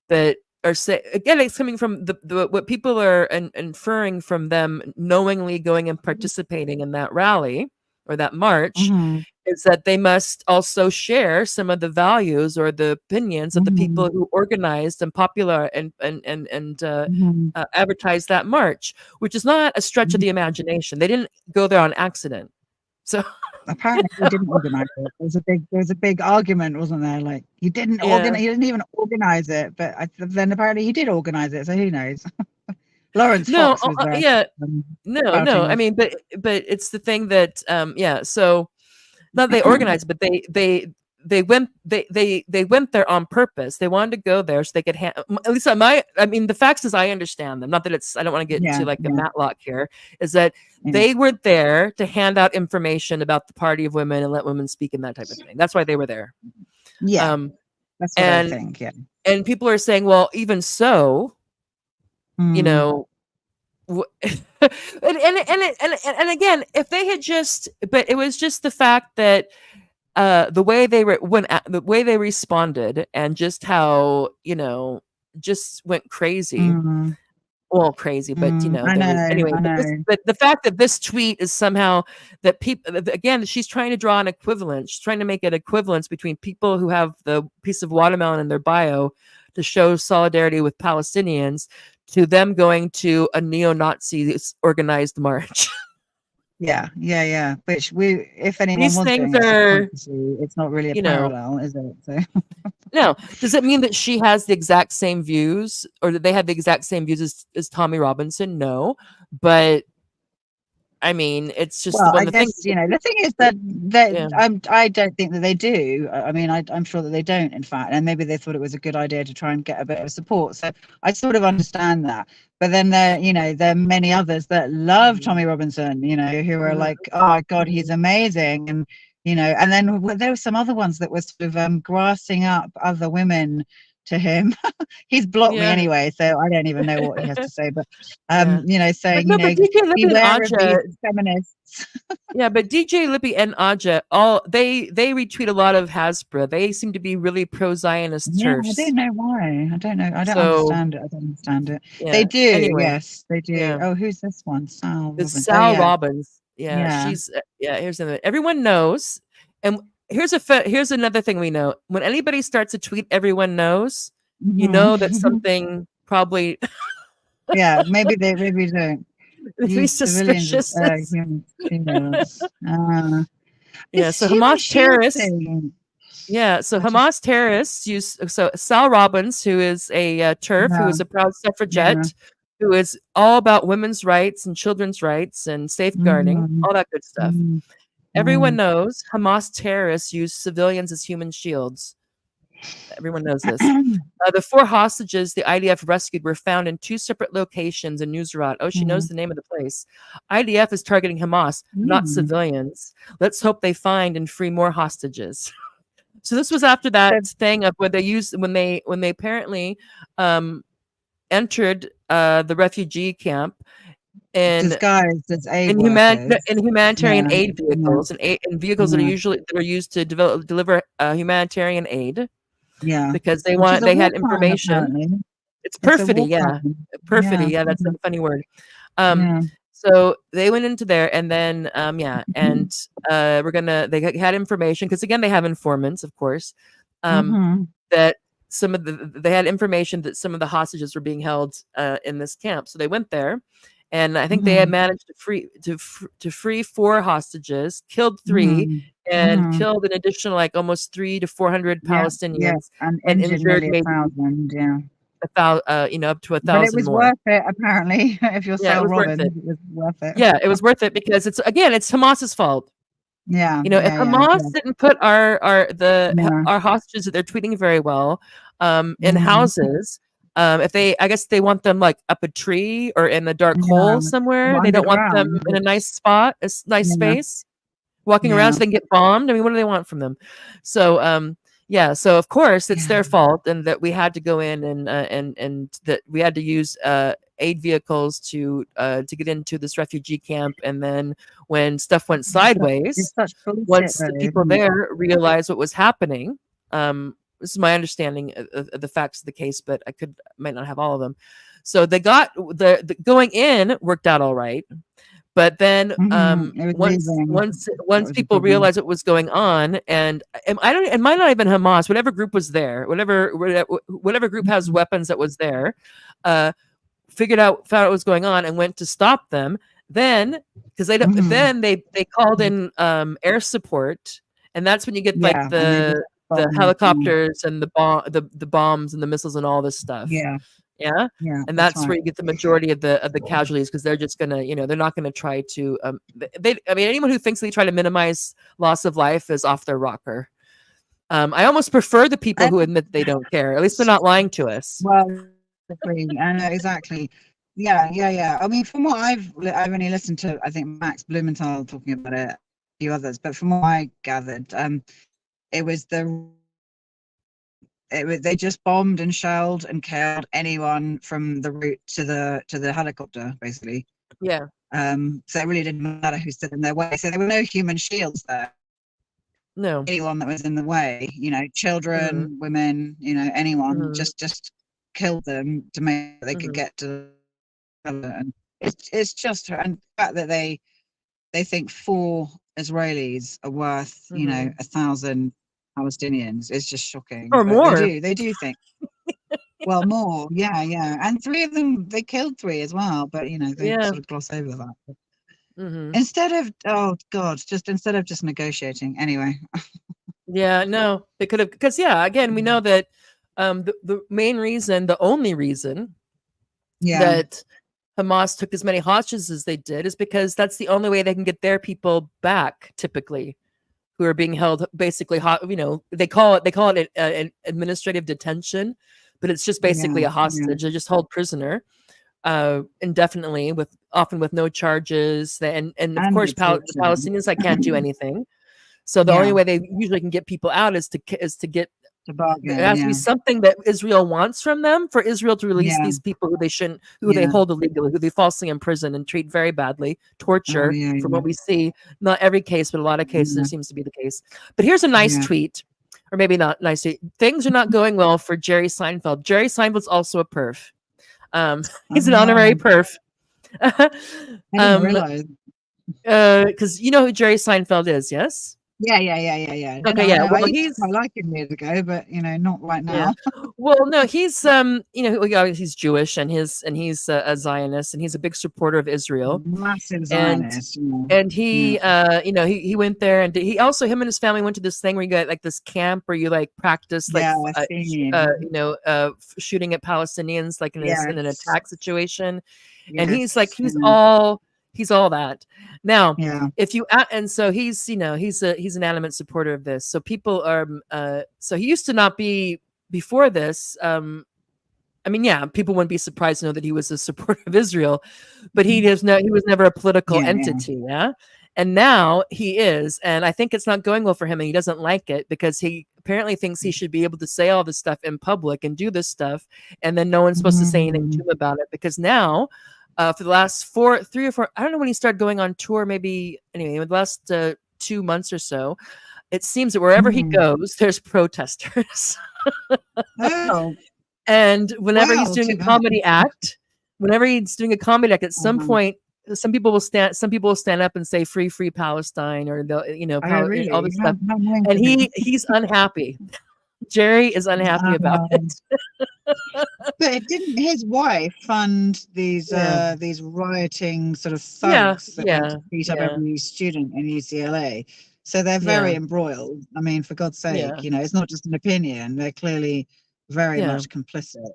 that are say again. It's coming from the what people are inferring from them knowingly going and participating in that rally or that march Mm-hmm. is that they must also share some of the values or the opinions of the Mm-hmm. people who organized and popular and Mm-hmm. advertised that march, which is not a stretch of Mm-hmm. the imagination. They didn't go there on accident. So Apparently he didn't organize it. There was a big argument, wasn't there? Like yeah. he didn't even organize it, but then apparently he did organize it. So who knows? Lawrence No, Fox was there, yeah, um, no. spouting I off. mean, but it's the thing that yeah. So not they organized, but they went there on purpose. They wanted to go there so they could at least on my. I mean, the facts as I understand them. Not that it's. I don't want to get Yeah, into like a yeah, matlock here. Is that yeah, they were there to hand out information about the Party of Women and let women speak and that type of thing. That's why they were there. yeah. Um, That's what I and think. Yeah. and people are saying, well, even so, you Mm, know, and again, if they had just, but it was just the fact that the way they were the way they responded and just how just went crazy. mm, Well, crazy, but I there was know, anyway. I know. But the fact that this tweet is somehow that people again, she's trying to draw an equivalence. She's trying to make an equivalence between people who have the piece of watermelon in their bio to show solidarity with Palestinians to them going to a neo-Nazi organized march. Yeah, yeah, yeah. Which if anyone These was things doing it are, subconsciously, it's not really a you know, parallel, is it? So, no. Does it mean that she has the exact same views or that they have the exact same views as Tommy Robinson? No. But I mean, it's just the well, one I the thing. guess the thing is that Yeah. I don't think that they do. I mean, I'm sure that they don't, in fact, and maybe they thought it was a good idea to try and get a bit of support. So I sort of understand that. But then there are many others that love Tommy Robinson, who are Mhm. like, oh my God, he's amazing, and and then there were some other ones that were sort of grassing up other women to him. He's blocked me Yeah. anyway, so I don't even know what he has to say. But Yeah. But saying, no, but DJ Lippy and beware of these Aja, feminists. yeah, but DJ Lippy and Aja, all they retweet a lot of Hasbro. They seem to be really pro-Zionist Yeah, I don't turfs. know why. I don't know. I don't So understand it. I don't understand it. They yeah. do. Anyway, Yes, they do. yeah. Oh, who's this one? Sal It's Robbins. Oh, Sal yeah. Robbins. Yeah, Yeah. she's yeah. Here's another. Everyone knows, and here's another thing we know. When anybody starts a tweet, everyone knows. You know that Mhm. something probably Yeah, maybe don't very use civilians as suspicious. human shields. Yeah. This So human Hamas shield terrorists. thing. Yeah. So I just Hamas terrorists use. So Sal Robbins, who is a TERF, who yeah, is a proud yeah. suffragette, who is all about women's rights and children's rights and safeguarding, Mm, all that good stuff. mm, Everyone mm. knows Hamas terrorists use civilians as human shields. Everyone knows this. The 4 hostages the IDF rescued were found in 2 separate locations in Nusrat. Oh, she knows the name of the place. IDF is targeting Hamas, not civilians. Let's hope they find and free more hostages. So this was after that thing of when they apparently entered the refugee camp and disguised as aid in humanitarian aid vehicles and vehicles that are used to deliver humanitarian aid. Yeah, because they had information. Apparently. It's perfidy, yeah. Perfidy, yeah, that's a funny word. So they went into there and then and they had information because again they have informants, of course. That they had information that some of the hostages were being held in this camp. So they went there and I think they had managed to free 4 hostages, killed 3, and killed an additional like almost 300 to 400 Palestinians, and injured maybe 1,000. Yeah, up to 1,000 but it was more. worth it apparently. If you're it was Robin, worth it. It was worth it. Yeah, it was worth it because it's Hamas's fault. Yeah, if Hamas didn't put our hostages that they're treating very well in houses. I guess they want them like up a tree or in a dark hole somewhere. They don't want them in a nice spot, a nice space, walking around so they can get bombed. I mean, what do they want from them? So, so of course it's their fault, and that we had to go in and that we had to use aid vehicles to get into this refugee camp. And then when stuff went sideways, once the people there realized what was happening, this is my understanding of the facts of the case, but might not have all of them. So they got the going in worked out all right. But then once people realized what was going on, and it might not have been Hamas, whatever group was there, whatever group has weapons that was there, found out what was going on and went to stop them. Then because then they called in air support, and that's when you get like the helicopters and the bombs and the missiles and all this stuff. Yeah, and that's where you get the majority of the casualties, because they're just gonna, they're not gonna try to. Anyone who thinks they try to minimize loss of life is off their rocker. I almost prefer the people who admit they don't care. At least they're not lying to us. Well, I know exactly. Yeah. I mean, from what I've only listened to, I think Max Blumenthal talking about it, a few others, but from what I gathered, it was they just bombed and shelled and killed anyone from the route to the helicopter, basically. Yeah. So it really didn't matter who stood in their way. So there were no human shields there. No. Anyone that was in the way, children, women, anyone, just killed them to make sure they could get to. And it's just, and the fact that they think 4 Israelis are worth 1,000 Palestinians is just shocking. Or more. They do think. Well, more, yeah, and 3 of them, they killed 3 as well, but they sort of gloss over that. Instead of just negotiating, anyway. Yeah, no, they could have, because again, we know that the main reason, the only reason, that Hamas took as many hostages as they did is because that's the only way they can get their people back, typically, who are being held basically they call it an administrative detention, but it's just basically a hostage. They're just held prisoner indefinitely, often with no charges, and of course the Palestinians can't do anything. So the only way they usually can get people out is to get. It has to be something that Israel wants from them, for Israel to release these people who they hold illegally, who they falsely imprison and treat very badly, torture, from what we see. Not every case, but a lot of cases seems to be the case. But here's a nice tweet, or maybe not nice tweet. Things are not going well for Jerry Seinfeld. Jerry Seinfeld's also a perf. He's an honorary perf. I didn't realize. Because you know who Jerry Seinfeld is, yes? Yeah. Okay, yeah. Well, I liked him years ago, but not right now. Well, no, he's he's Jewish, and he's a Zionist, and he's a big supporter of Israel. Massive Zionist. And he he went there, and him and his family went to this thing where you got like this camp where you like practice shooting at Palestinians like in an attack situation. And he's He's all that. Now, Yeah. if you and so he's he's an adamant supporter of this. So people are so he used to not be before this. I mean, yeah, people wouldn't be surprised to know that he was a supporter of Israel, but he was never a political Yeah, entity, yeah. And now he is, and I think it's not going well for him, and he doesn't like it because he apparently thinks he should be able to say all this stuff in public and do this stuff, and then no one's supposed to say anything to him about it because now, for the last 3 or 4, I don't know when he started going on tour, maybe anyway, the last 2 months or so, it seems that wherever he goes, there's protesters. Oh, And whenever he's wow, doing too a bad. comedy act, at some point, some people will stand up and say free Palestine, or they'll Oh, really? all this How- stuff. how nice And of him. he's unhappy. Jerry is unhappy about it. But it didn't his wife fund these Yeah. these rioting sort of Yeah, thugs that want yeah, to beat up yeah, every student in UCLA? So they're very yeah, embroiled. I mean, for God's yeah, sake, it's not just an opinion. They're clearly very yeah. much complicit.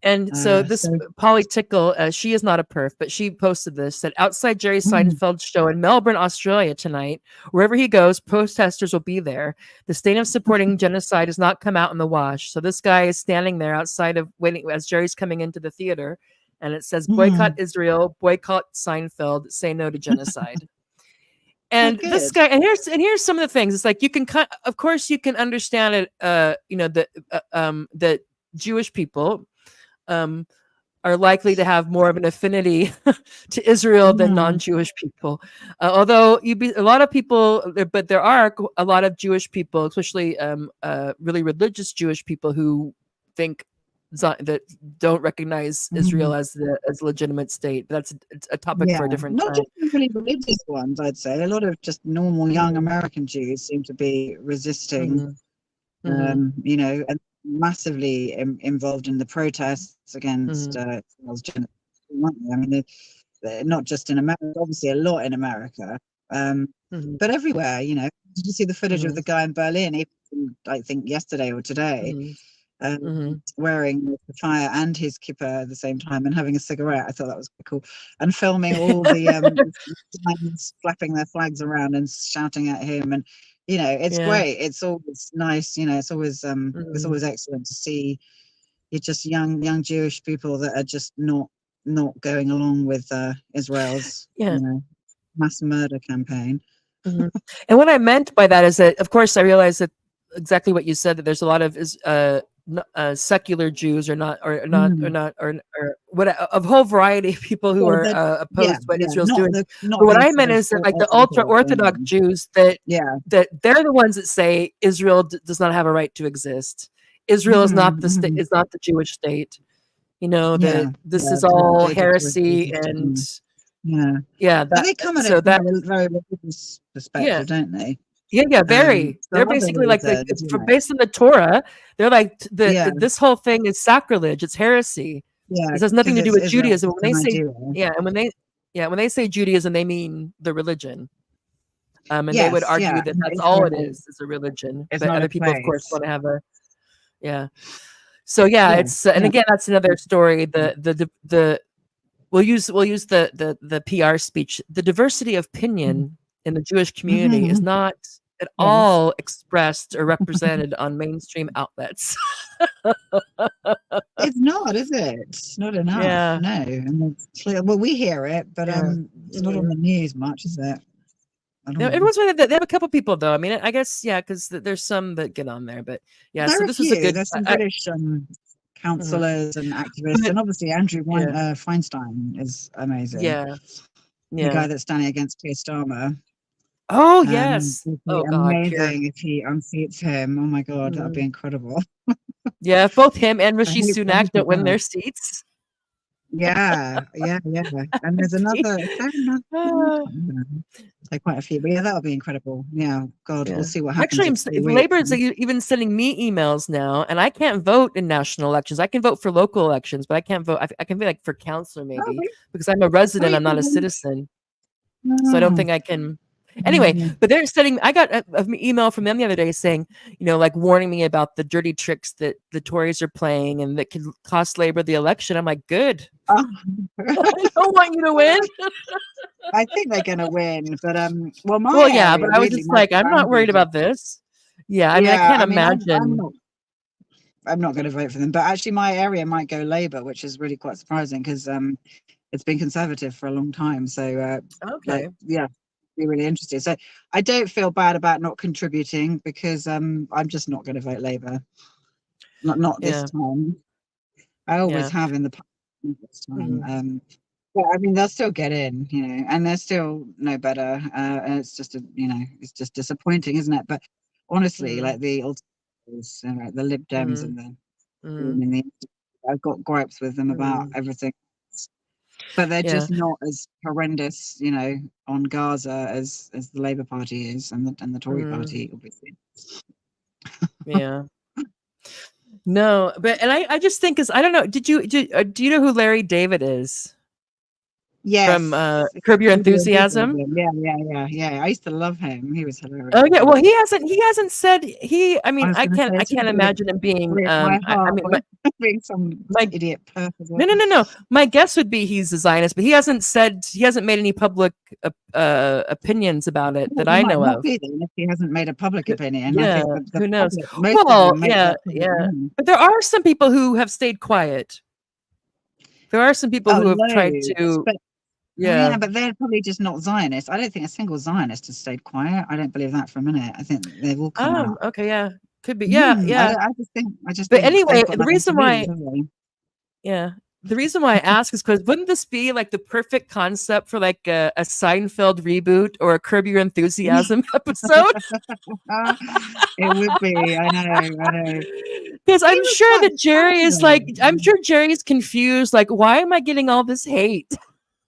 And so this So Polly Tickle, she is not a perf, but she posted this, that outside Jerry mm, Seinfeld's show in Melbourne, Australia tonight, wherever he goes, protesters will be there. The state of supporting genocide has not come out in the wash. So this guy is standing there outside of waiting as Jerry's coming into the theater, and it says boycott Israel, boycott Seinfeld, say no to genocide. And this good. guy, and here's some of the things. It's like you can of course you can understand it, that Jewish people are likely to have more of an affinity to Israel than non-Jewish people. Although a lot of people, but there are a lot of Jewish people, especially really religious Jewish people, who think that don't recognize Israel as a legitimate state. That's a topic for a different Not time. just really religious ones, I'd say. A lot of just normal young American Jews seem to be resisting, and massively involved in the protests against Israel's genocide. I mean, they're not just in America, obviously a lot in America, but everywhere. Did you see the footage of the guy in Berlin? Even, I think yesterday or today. Wearing the fire and his kippah at the same time and having a cigarette. I thought that was quite cool. And filming all the flapping their flags around and shouting at him. And it's great. It's always nice. It's always excellent to see just young Jewish people that are just not going along with Israel's mass murder campaign. And what I meant by that is that, of course, I realize that exactly what you said, that there's a lot of secular Jews or what a whole variety of people who are opposed to what Israel's doing. But what I meant is that, like, the ultra Orthodox Jews, that they're the ones that say Israel does not have a right to exist. Israel is not the state, is not the Jewish state. That this is all heresy and they come at it from a very religious perspective, don't they? Yeah, very. They're basically like based on the Torah. They're like this whole thing is sacrilege. It's heresy. This has nothing to do with Judaism. When they say when they say Judaism, they mean the religion. And they would argue that that's all it is a religion. But other people, of course, want to have a So it's and again, that's another story. We'll use the PR speech. The diversity of opinion in the Jewish community is not at all expressed or represented on mainstream outlets. It's not, is it? It's not enough. Yeah. No. And it's clear. Well, we hear it, but it's not on the news much, is it? Everyone's they have a couple people though. I mean, I guess because there's some that get on there, but so this was a good. There's some British councillors and activists, and obviously Andrew Feinstein is amazing. The guy that's standing against Keir Starmer. Oh yes! Amazing if he unseats him. Oh my God, that would be incredible. If both him and Rishi Sunak don't win their seats. Yeah. And there's another. Quite a few, but that would be incredible. God, we'll see what happens. Actually, Labour is even sending me emails now, and I can't vote in national elections. I can vote for local elections, but I can't vote. I can be like for councillor maybe because I'm a resident. I'm not a citizen, so I don't think I can. Anyway, Mhm. but they're sending. I got an email from them the other day saying, like warning me about the dirty tricks that the Tories are playing and that could cost Labor the election. I'm like, good. Oh. I don't want you to win. I think they're going to win, but well, my Well, yeah, area, but I was weirdly, just my like, I'm not worried boundaries. about this. Yeah, I mean, I Yeah, can't I mean, imagine. I'm not going to vote for them, but actually, my area might go Labour, which is really quite surprising because it's been Conservative for a long time. So, Okay. yeah, be really interested. So, I don't feel bad about not contributing because I'm just not going to vote Labour. Not this Yeah. time. I always Yeah. have in the past. This time. Mhm. But I mean, they'll still get in, and they're still no better. And it's just it's just disappointing, isn't it? But honestly, Mhm. like the alternatives, the Lib Dems Mhm. and the, Mhm. and the, I've got gripes with them about Mhm. everything, but they're Yeah. just not as horrendous, on Gaza as the Labour Party is and the Tory Mhm. Party, obviously. Yeah. No, but and I just think is I don't know. Do you know who Larry David is from Yes, Curb Your Excluding. Enthusiasm? Yeah. I used to love him. He was hilarious. Oh yeah, well he hasn't said he. I I mean, was I going to can't say I it's can't going imagine him to being. break my I heart mean, being some my idiot perp as no well. no no no. My guess would be he's a Zionist, but he hasn't made any public opinions about it Well, that he I might know not of. be then if he hasn't made a public opinion. I Yeah, think the who knows? public, most of Well, them make yeah, that public yeah. opinion. But there are some people who have stayed quiet. There are some people Oh, who have tried loads. to. But Yeah. yeah, but they're probably just not Zionists. I don't think a single Zionist has stayed quiet. I don't believe that for a minute. I think they've all come out. Okay. Yeah. Could be. Yeah. Yeah. I just But think anyway, they've got the nothing to reason why. lose, have they? Yeah. The reason why I ask is because wouldn't this be like the perfect concept for like a Seinfeld reboot or a Curb Your Enthusiasm episode? Ah, it would be. I know. Because He I'm was sure quite that Jerry is like, funny. I'm sure Jerry's confused. Like, why am I getting all this hate?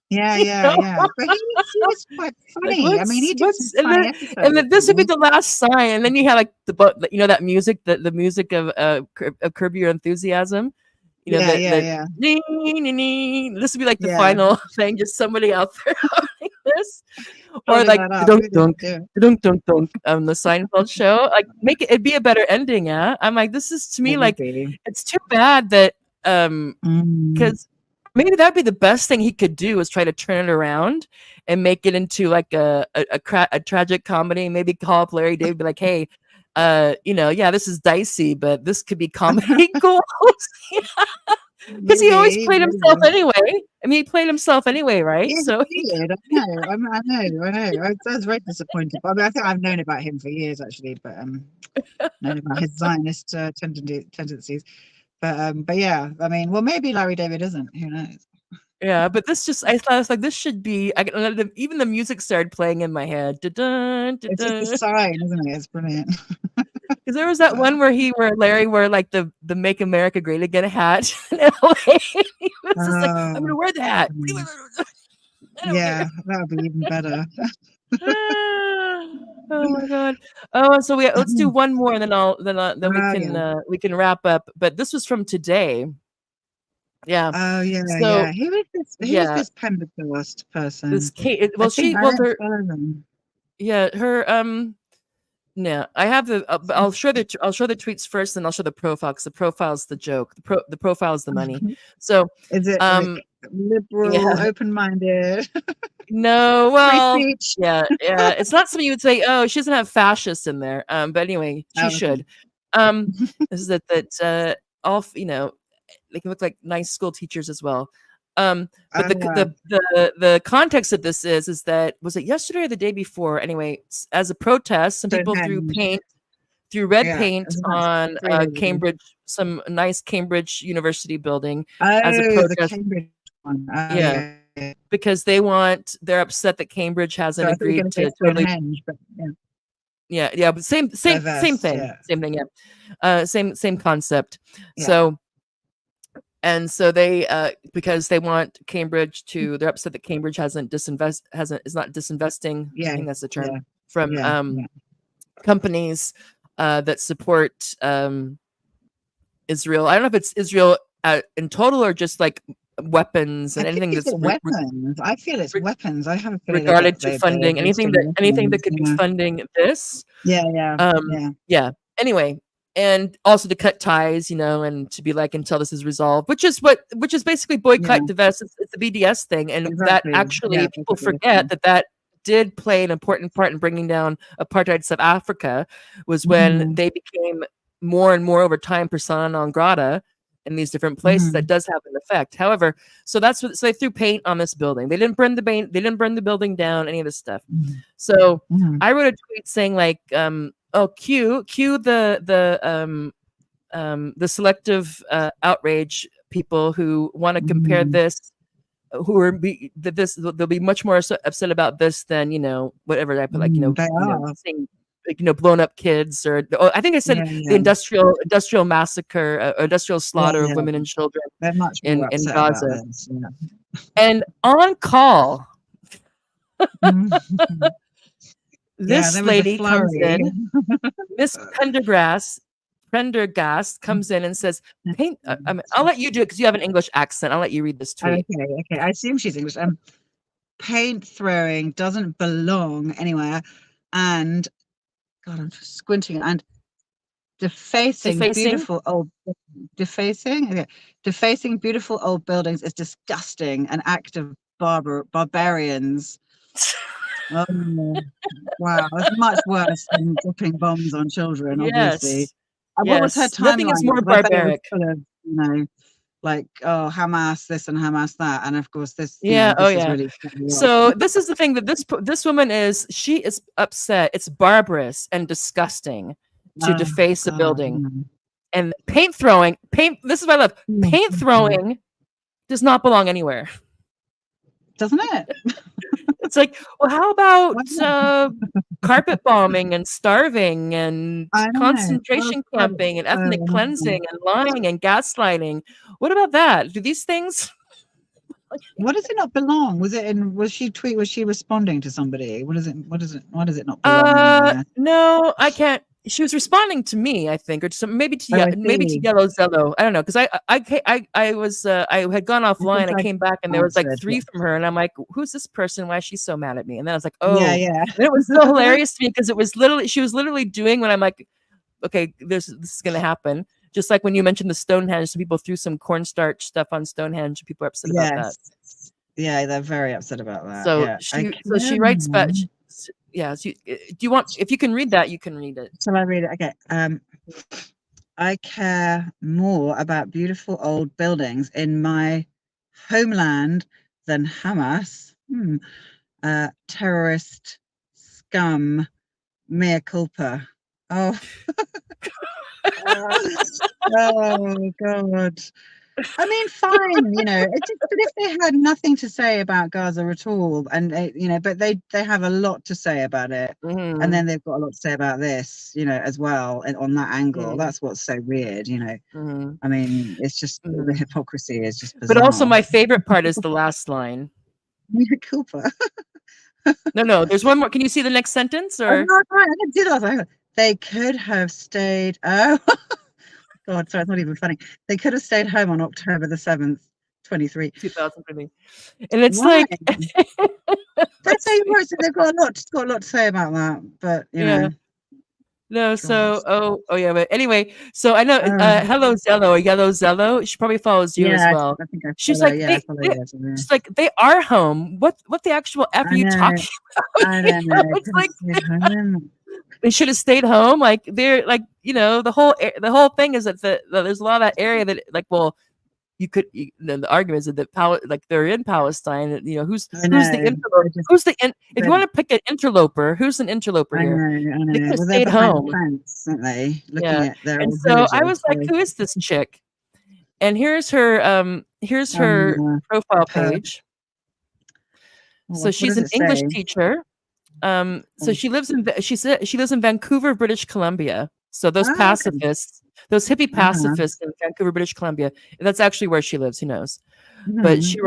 Yeah, You know? But he was quite Like funny. I mean, he did some and funny then episodes. this would be the last sign, and then you have like that music, the music of Curb Your Enthusiasm. Yeah. This would be like the Yeah. final thing, just somebody out there humming this, or Holding like that up. dunk Maybe they dunk should do dunk dunk the Seinfeld show. Like it'd be a better ending. Yeah, I'm like, this is to it. me It would like be. it's too bad that Mm. because maybe that'd be the best thing he could do is try to turn it around and make it into like a tragic comedy. Maybe call up Larry David, be like, hey, yeah, this is dicey, but this could be comedy gold. Because he always played himself Maybe. anyway. I mean, he played himself anyway, right? Yeah, So he did. I know. I was very disappointed. But I mean, I think I've known about him for years, actually. But known about his Zionist tendencies. But yeah, I mean, well, maybe Larry David isn't. Who knows? yeah, but I thought I was like, this should be. Even the music started playing in my head. It's just a sign, isn't it? It's brilliant. Because there was that one where Larry wore like the "Make America Great Again" hat in LA. He was just like, "I'm gonna wear the hat." Yeah, that would be even better. Oh my god! Oh, so let's do one more, and then we can wrap up. But this was from today. Yeah. Oh yeah. So Who is this? Who is this Pentecost person? this Kate. Well, I don't follow them. Yeah, her. No, I have the. I'll show the tweets first, and I'll show the profile because the profile's the joke. The profile is the money. So is it liberal, open-minded? No, well, free speech? yeah. It's not something you would say. Oh, she doesn't have fascists in there. But anyway, she should. This is that all they can look like nice school teachers as well. But the context of this is that was it yesterday or the day before? Anyway, as a protest, some people threw red paint on Cambridge, some nice Cambridge University building as a protest. The Cambridge one. Yeah. Because they're upset that Cambridge hasn't agreed to totally. But same thing. Yeah. Same thing. Yeah. Same concept. Yeah. So. And so they, because they want Cambridge they're upset that Cambridge is not disinvesting. Yeah, I think that's the term from companies that support Israel. I don't know if it's Israel in total or just like weapons and I think anything it's that's weapons. I feel it's weapons. I have a feeling regarded to funding anything that could be yeah. funding this. Yeah. Yeah. Anyway, and also to cut ties, and to be like until this is resolved, which is basically boycott, divest. It's the BDS thing, and that actually people forget that did play an important part in bringing down apartheid South Africa, was when they became more and more over time persona non grata in these different places. That does have an effect. However, so they threw paint on this building. They didn't burn the paint. They didn't burn the building down. Any of this stuff. So I wrote a tweet saying like, cue the selective outrage people who want to compare this, they'll be much more upset about this than whatever I put, like saying, like, blown up kids, or I think I said the industrial massacre, industrial slaughter of women and children in Gaza. And on call, this lady comes in, Miss Prendergast comes in and says, "Paint." I'll let you do it because you have an English accent. I'll let you read this tweet. Okay. I assume she's English. Paint throwing doesn't belong anywhere, and God, I'm squinting. And defacing beautiful old buildings is disgusting. An act of barbarians. Oh, wow, it's much worse than dropping bombs on children, obviously. What was her timeline? Nothing is more barbaric. Like, Hamas this and Hamas that, and of course this. Is really so this is the thing that this woman she is upset. It's barbarous and disgusting to deface a building. And paint throwing. This is what I love. Paint throwing does not belong anywhere, doesn't it? It's like, well, how about carpet bombing and starving and concentration camping and ethnic cleansing and lying and gaslighting? What about that? Do these things? What does it not belong? Was she responding to somebody? Why does it not belong? No, I can't. She was responding to me, I think, or maybe to Yellow Zello. I don't know, because I had gone offline. I came back and there was like 3 from her, and I'm like, "Who's this person? Why is she so mad at me?" And then I was like, "Oh, yeah." And it was so hilarious to me because she was literally doing when I'm like, "Okay, this is gonna happen." Just like when you mentioned the Stonehenge, some people threw some cornstarch stuff on Stonehenge, and people are upset about that. Yeah, they're very upset about that. So she writes back. Yeah. So do you want? If you can read that, you can read it. Shall I read it? Okay. I care more about beautiful old buildings in my homeland than Hamas. Terrorist scum. Mea culpa. Oh. Oh God. I mean, fine, but if they had nothing to say about Gaza at all, and but they have a lot to say about it, and then they've got a lot to say about this, as well, and on that angle, that's what's so weird, I mean, it's just the hypocrisy is just bizarre. But also, my favorite part is the last line. Mea culpa. No, there's one more. Can you see the next sentence? Or I can do that. They could have stayed. Oh. God, sorry, it's not even funny. They could have stayed home on October the 7th, 2003. And it's like that's how you wrote. So they've got a lot to say about that. But know. No, so but anyway, so I know Hello Zello or Yellow Zello, she probably follows you as well. I think she's like, she's like, they are home. What the actual F are you talking about? I don't know. It's like they should have stayed home. Like they're like, the whole thing is that there's a lot of that area that like, well, you could. The argument is that like they're in Palestine. Who's the interloper? If you want to pick an interloper, who's an interloper here? I know. They could have stayed home, fence, aren't they? Looking at their and so I was like, who is this chick? And here's her profile page. So she's an English teacher. So she lives in Vancouver, British Columbia. So those pacifists, those hippie pacifists in Vancouver, British Columbia, that's actually where she lives. Who knows? But she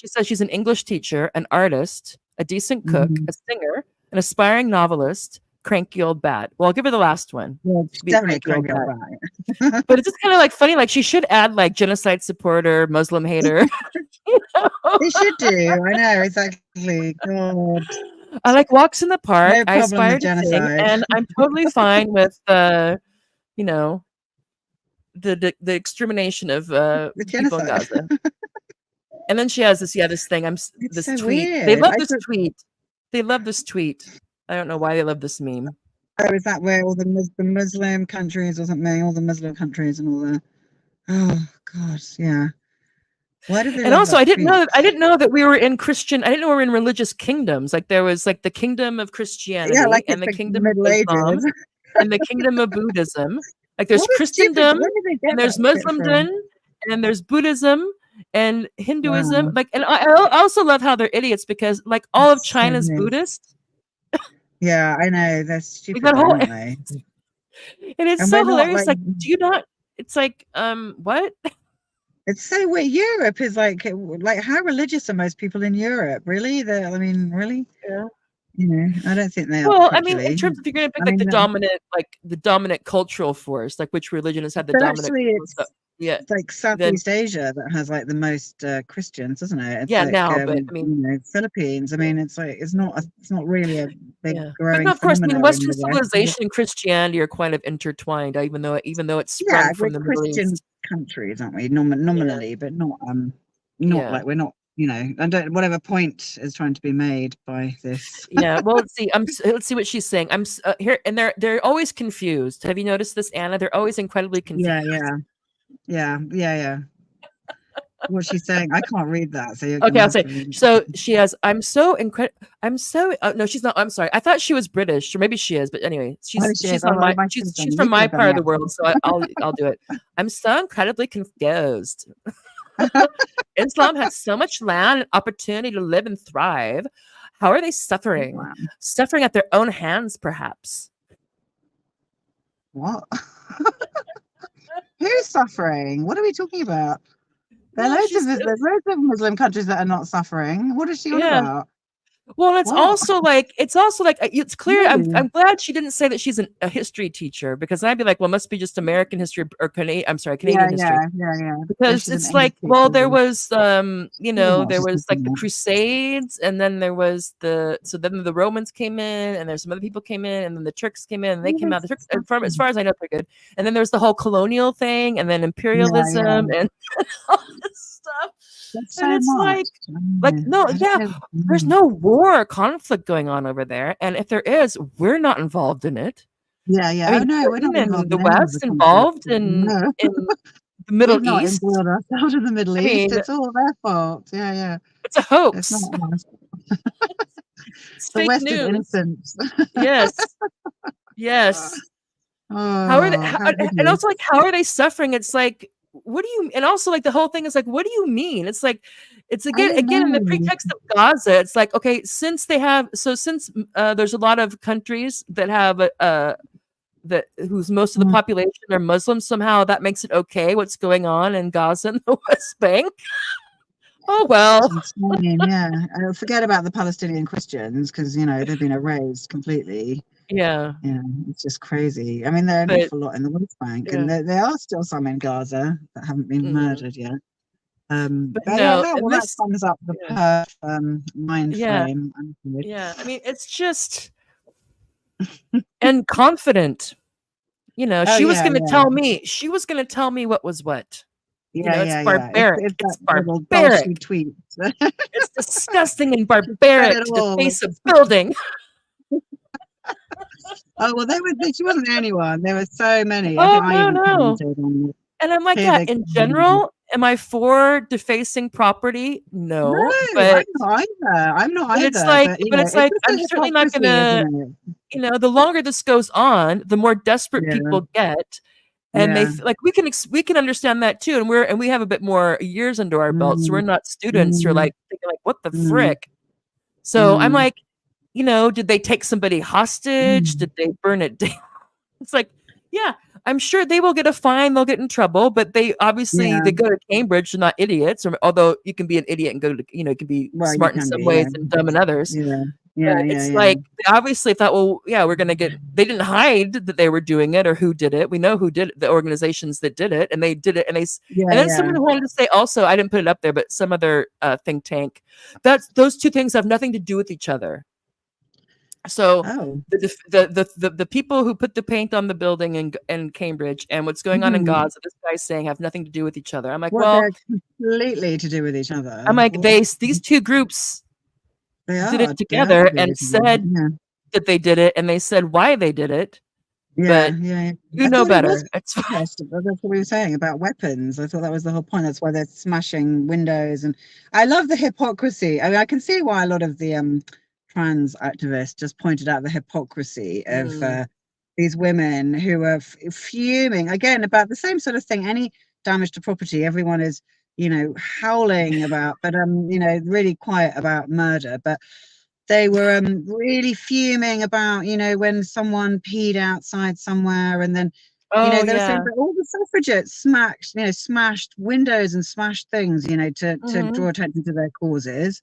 says she's an English teacher, an artist, a decent cook, a singer, an aspiring novelist, cranky old bat. Well, I'll give her the last one. Yeah, To be definitely a cranky old cranky bat. old bat. But it's just kind of like funny. Like she should add like genocide supporter, Muslim hater. You know? They should do. I know, exactly. God. I like walks in the park. No I problem aspire with to sing, genocide. and I'm totally fine with you know, the extermination of The people in genocide. Gaza. And then she has this thing. It's This so tweet. weird. They love I this thought, tweet. They love this tweet. I don't know why they love this meme. oh, is that where all the Muslim countries or something, all the Muslim countries and all the, oh God, yeah. Why did they And love also, that I didn't tweet? know that we were in Christian. I didn't know we were in religious kingdoms. Like there was like the kingdom of Christianity Yeah, like and it's the like the kingdom of Middle Islam Ages. and the kingdom of Buddhism. Like there's What a stupid, Christendom where did they get and there's that shit from? Muslimdom and there's Buddhism and Hinduism. Wow. Like, and I also love how they're idiots because like all of That's so China's weird. Buddhist. Yeah, I know. They're Like stupid, that though, whole, aren't they? and it's And so we're not hilarious. Like, do you not? It's like, what? it's so weird. Europe is like how religious are most people in Europe? Really? I mean, really? Yeah. You know, I don't think they are Well, I mean, in particularly. terms of if you're gonna pick I like mean, the dominant cultural force, like which religion has had the but dominant? actually, Yeah, it's like Southeast Asia that has like the most Christians, isn't it? It's yeah. like Now, but I mean, you know, Philippines. I mean, it's like it's not really a big yeah. But growing no, of course, I mean, phenomenon in Western the West. civilization and Christianity are kind of intertwined, even though it's sprung Yeah, we're from the Middle Christian East. countries, aren't we? Nominally, but not Yeah. like we're not. You know, I don't. Whatever point is trying to be made by this. Yeah. Well, let's see. Let's see what she's saying. Here, and they're always confused. Have you noticed this, Anna? They're always incredibly confused. Yeah. What's she saying? I can't read that. So you're Okay, gonna I'll have say. to read it. So she has. No, she's not. I'm sorry. I thought she was British, or maybe she is. But anyway, she's Oh, she is. on Oh, my. I might have She's done- you from could my have done part of the the world, so I'll do it. I'm so incredibly confused. Islam has so much land and opportunity to live and thrive. How are they suffering? Wow. Suffering at their own hands, perhaps. What? Who's suffering? What are we talking about? Well, There's loads of Muslim countries that are not suffering. What is she on about? Well, and it's What? also like it's clear. Really? I'm glad she didn't say that she's a history teacher because I'd be like, well, it must be just American history or Canadian history. Yeah. Because So she's it's an like, English well, teacher, there then. was know what there she's was like talking the about. Crusades, and then there was then the Romans came in, and there's some other people came in, and then the Turks came in, and they What came is out. The Turks, this as far as I know, they're good. And then there's the whole colonial thing, and then imperialism, and all this stuff. That's And so it's much. there's no war or conflict going on over there, and if there is, we're not involved in it. Yeah. I mean, No, we're not Britain involved and the in any of West the conflict. involved in No. the Middle We've not East. embroiled ourselves in the Middle I East. mean, It's all their fault. Yeah. it's a It's hoax. not us. It's The fake West is news. innocent. Yes. Oh, How are they? how And hideous. also, like, how are they suffering? It's like, what do you? And also, like, the whole thing is like, what do you mean? It's like, it's I again don't in the know. pretext of Gaza. It's like, okay, since there's a lot of countries that have whose most of the Mm. population are Muslim, somehow that makes it okay what's going on in Gaza and the West Bank. Oh well. Insane, yeah. Forget about the Palestinian Christians because they've been erased completely. Yeah. It's just crazy. I mean, there are an awful lot in the West Bank, and there are still some in Gaza that haven't been murdered yet. But that sums up the PERF mind frame. Yeah, I mean, it's just and confident. She was going to tell me. She was going to tell me what was what. It's barbaric. It's barbaric. Tweet. It's disgusting and barbaric to deface a building. Oh well, she wasn't the only one. There were so many. Oh, I even no. commented on it. And I'm like, yeah, in general, am I for defacing property? No, but I'm not either. It's like, but I'm certainly not gonna. The longer this goes on, the more desperate people get, and we can understand that too. And we have a bit more years under our belts, so we're not students who are like thinking like, what the frick? So I'm like, did they take somebody hostage? Did they burn it down? It's like, yeah, I'm sure they will get a fine. They'll get in trouble, but they obviously they go to Cambridge. They're not idiots. Although you can be an idiot and go to, you can be smart in some ways and dumb in others. Yeah, It's like they obviously thought, well, yeah, we're gonna get. They didn't hide that they were doing it or who did it. We know who did it, the organizations that did it, and they did it. And and then someone wanted to say also, I didn't put it up there, but some other think tank. Those two things have nothing to do with each other. So the people who put the paint on the building in Cambridge and what's going on in Gaza, this guy's saying have nothing to do with each other. I'm like, well, they're completely to do with each other. I'm like, these two groups did it together and said that they did it, and they said why they did it. Yeah, but yeah. You know better. It's that's what we were saying about weapons. I thought that was the whole point. That's why they're smashing windows. And I love the hypocrisy. I mean, I can see why a lot of the trans activists just pointed out the hypocrisy of these women who are fuming again about the same sort of thing. Any damage to property, everyone is, howling about, but really quiet about murder. But they were really fuming about, when someone peed outside somewhere, and then they were saying that all the suffragettes smashed windows and smashed things, to draw attention to their causes.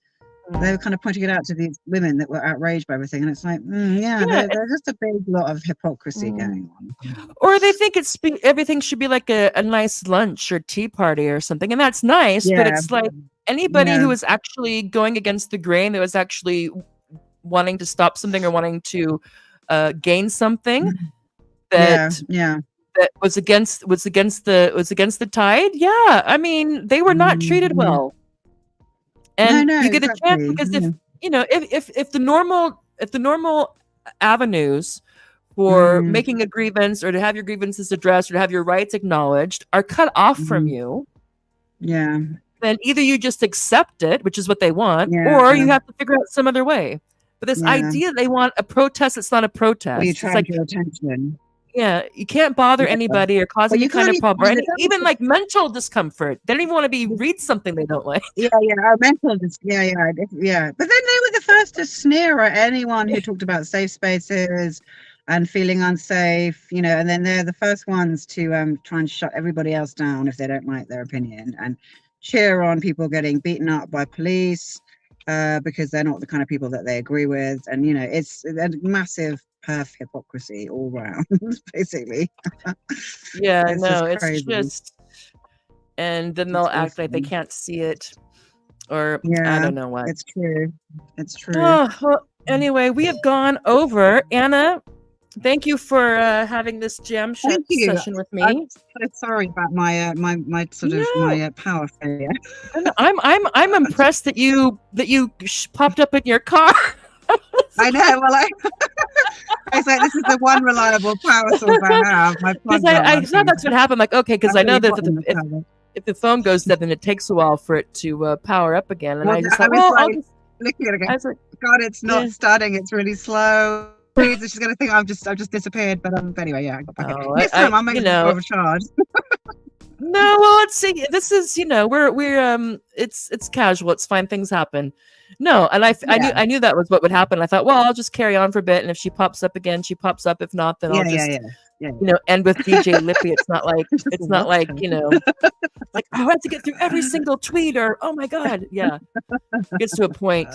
They were kind of pointing it out to these women that were outraged by everything, and it's like, there's just a big lot of hypocrisy going on. Or they think everything should be like a nice lunch or tea party or something, and that's nice, but it's like anybody who is actually going against the grain, that was actually wanting to stop something or wanting to gain something that was against the tide. Yeah, I mean, they were not treated well. And you get a chance because if the normal avenues for making a grievance or to have your grievances addressed or to have your rights acknowledged are cut off from you, then either you just accept it, which is what they want, or you have to figure out some other way. But this idea they want a protest, it's not a protest. Well, you it's try like your attention. Yeah, you can't bother anily or cause any kind of problem, or even like mental discomfort. They don't even want to read something they don't like. Mental discomfort. But then they were the first to sneer at anyone who talked about safe spaces and feeling unsafe, and then they're the first ones to try and shut everybody else down if they don't like their opinion, and cheer on people getting beaten up by police because they're not the kind of people that they agree with, and it's a massive PERF hypocrisy all round, basically. It's just, and then they'll act like they can't see it, or I don't know what. It's true. Well, anyway, we have gone over. Anna, thank you for having this jam session with me. I'm so sorry about my my power failure. I'm impressed that you popped up in your car. I know. Well, I was like, this is the one reliable power source I have. I thought that's what happened. Like, okay, because I know that if the phone goes dead, then it takes a while for it to power up again. And I just thought, looking at it again. God, it's not starting. It's really slow. She's going to think I've just disappeared. But anyway, I got back in. Next time I'll make it overcharge. No, well, let's see. This is, we're it's casual. It's fine. Things happen. No, and I knew that was what would happen. I thought, well, I'll just carry on for a bit, and if she pops up again, she pops up. If not, then I'll just end with DJ Lippy. It's not like like I have to get through every single tweet or oh my god, it gets to a point.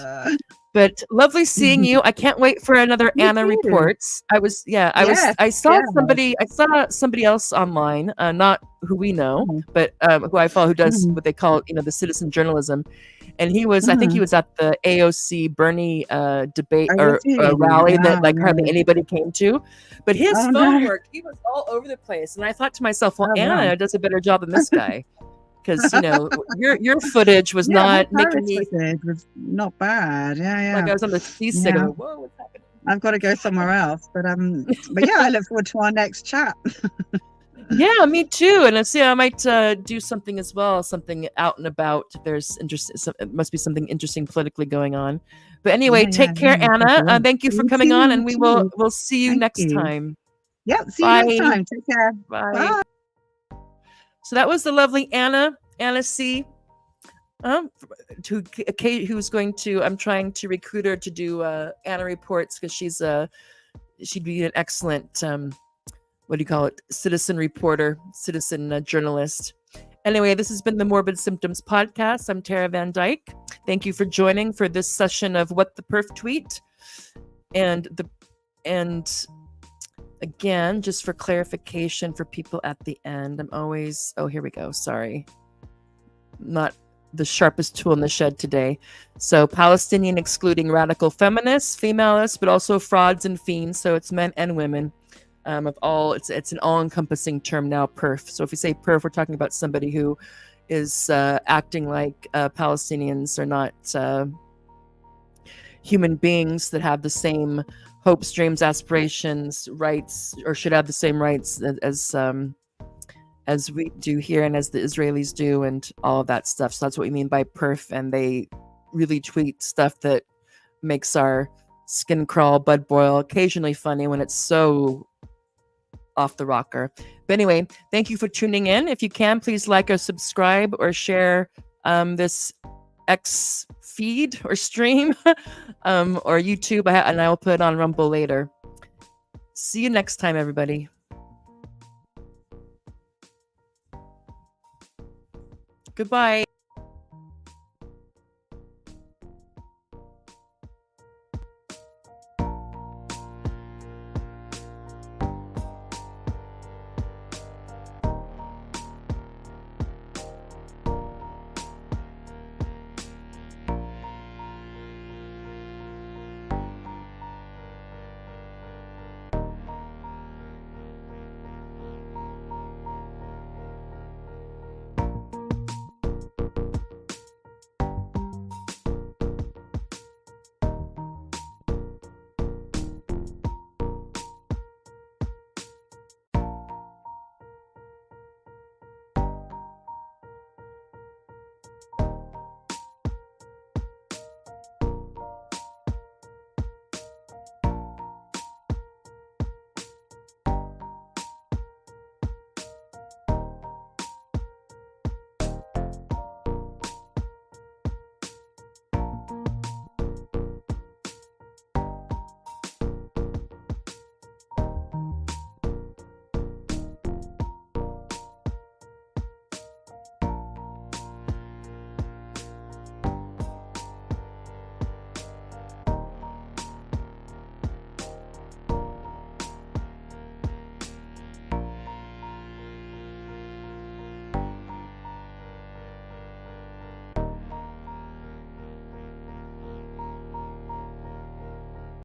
But lovely seeing you. I can't wait for another Anna Reports. I saw somebody else online, not who we know, but who I follow, who does what they call the citizen journalism. And he was, I think he was at the AOC Bernie debate or rally that hardly anybody came to. But his phone worked. He was all over the place. And I thought to myself, well, Anna does a better job than this guy. Because, your footage was not making me... It was not bad. Like I was on the seasick. Whoa, what's happening? I've got to go somewhere else. But I look forward to our next chat. Yeah, me too. And I might do something as well, something out and about. There's it must be something interesting politically going on. But anyway, take care, Anna. Thank you for coming on, and we'll see you next time. Yep, see you next time. Take care. Bye. So that was the lovely Anna C. Who's going to? I'm trying to recruit her to do Anna Reports because she'd be an excellent. What do you call it? Citizen reporter, citizen journalist. Anyway, this has been the Morbid Symptoms podcast. I'm Tara Van Dyke. Thank you for joining for this session of What the Perf Tweet. And again, just for clarification for people at the end, I'm always, oh, here we go. Sorry. Not the sharpest tool in the shed today. So Palestinian excluding radical feminists, femalists, but also frauds and fiends. So it's men and women. It's an all-encompassing term now, PERF. So if you say PERF, we're talking about somebody who is acting like Palestinians are not human beings that have the same hopes, dreams, aspirations, rights, or should have the same rights as we do here and as the Israelis do, and all of that stuff. So that's what we mean by PERF, and they really tweet stuff that makes our skin crawl, blood boil, occasionally funny when it's so off the rocker. But anyway, thank you for tuning in. If you can, please like or subscribe or share this X feed or stream or YouTube, and I will put it on Rumble later. See you next time, everybody. Goodbye.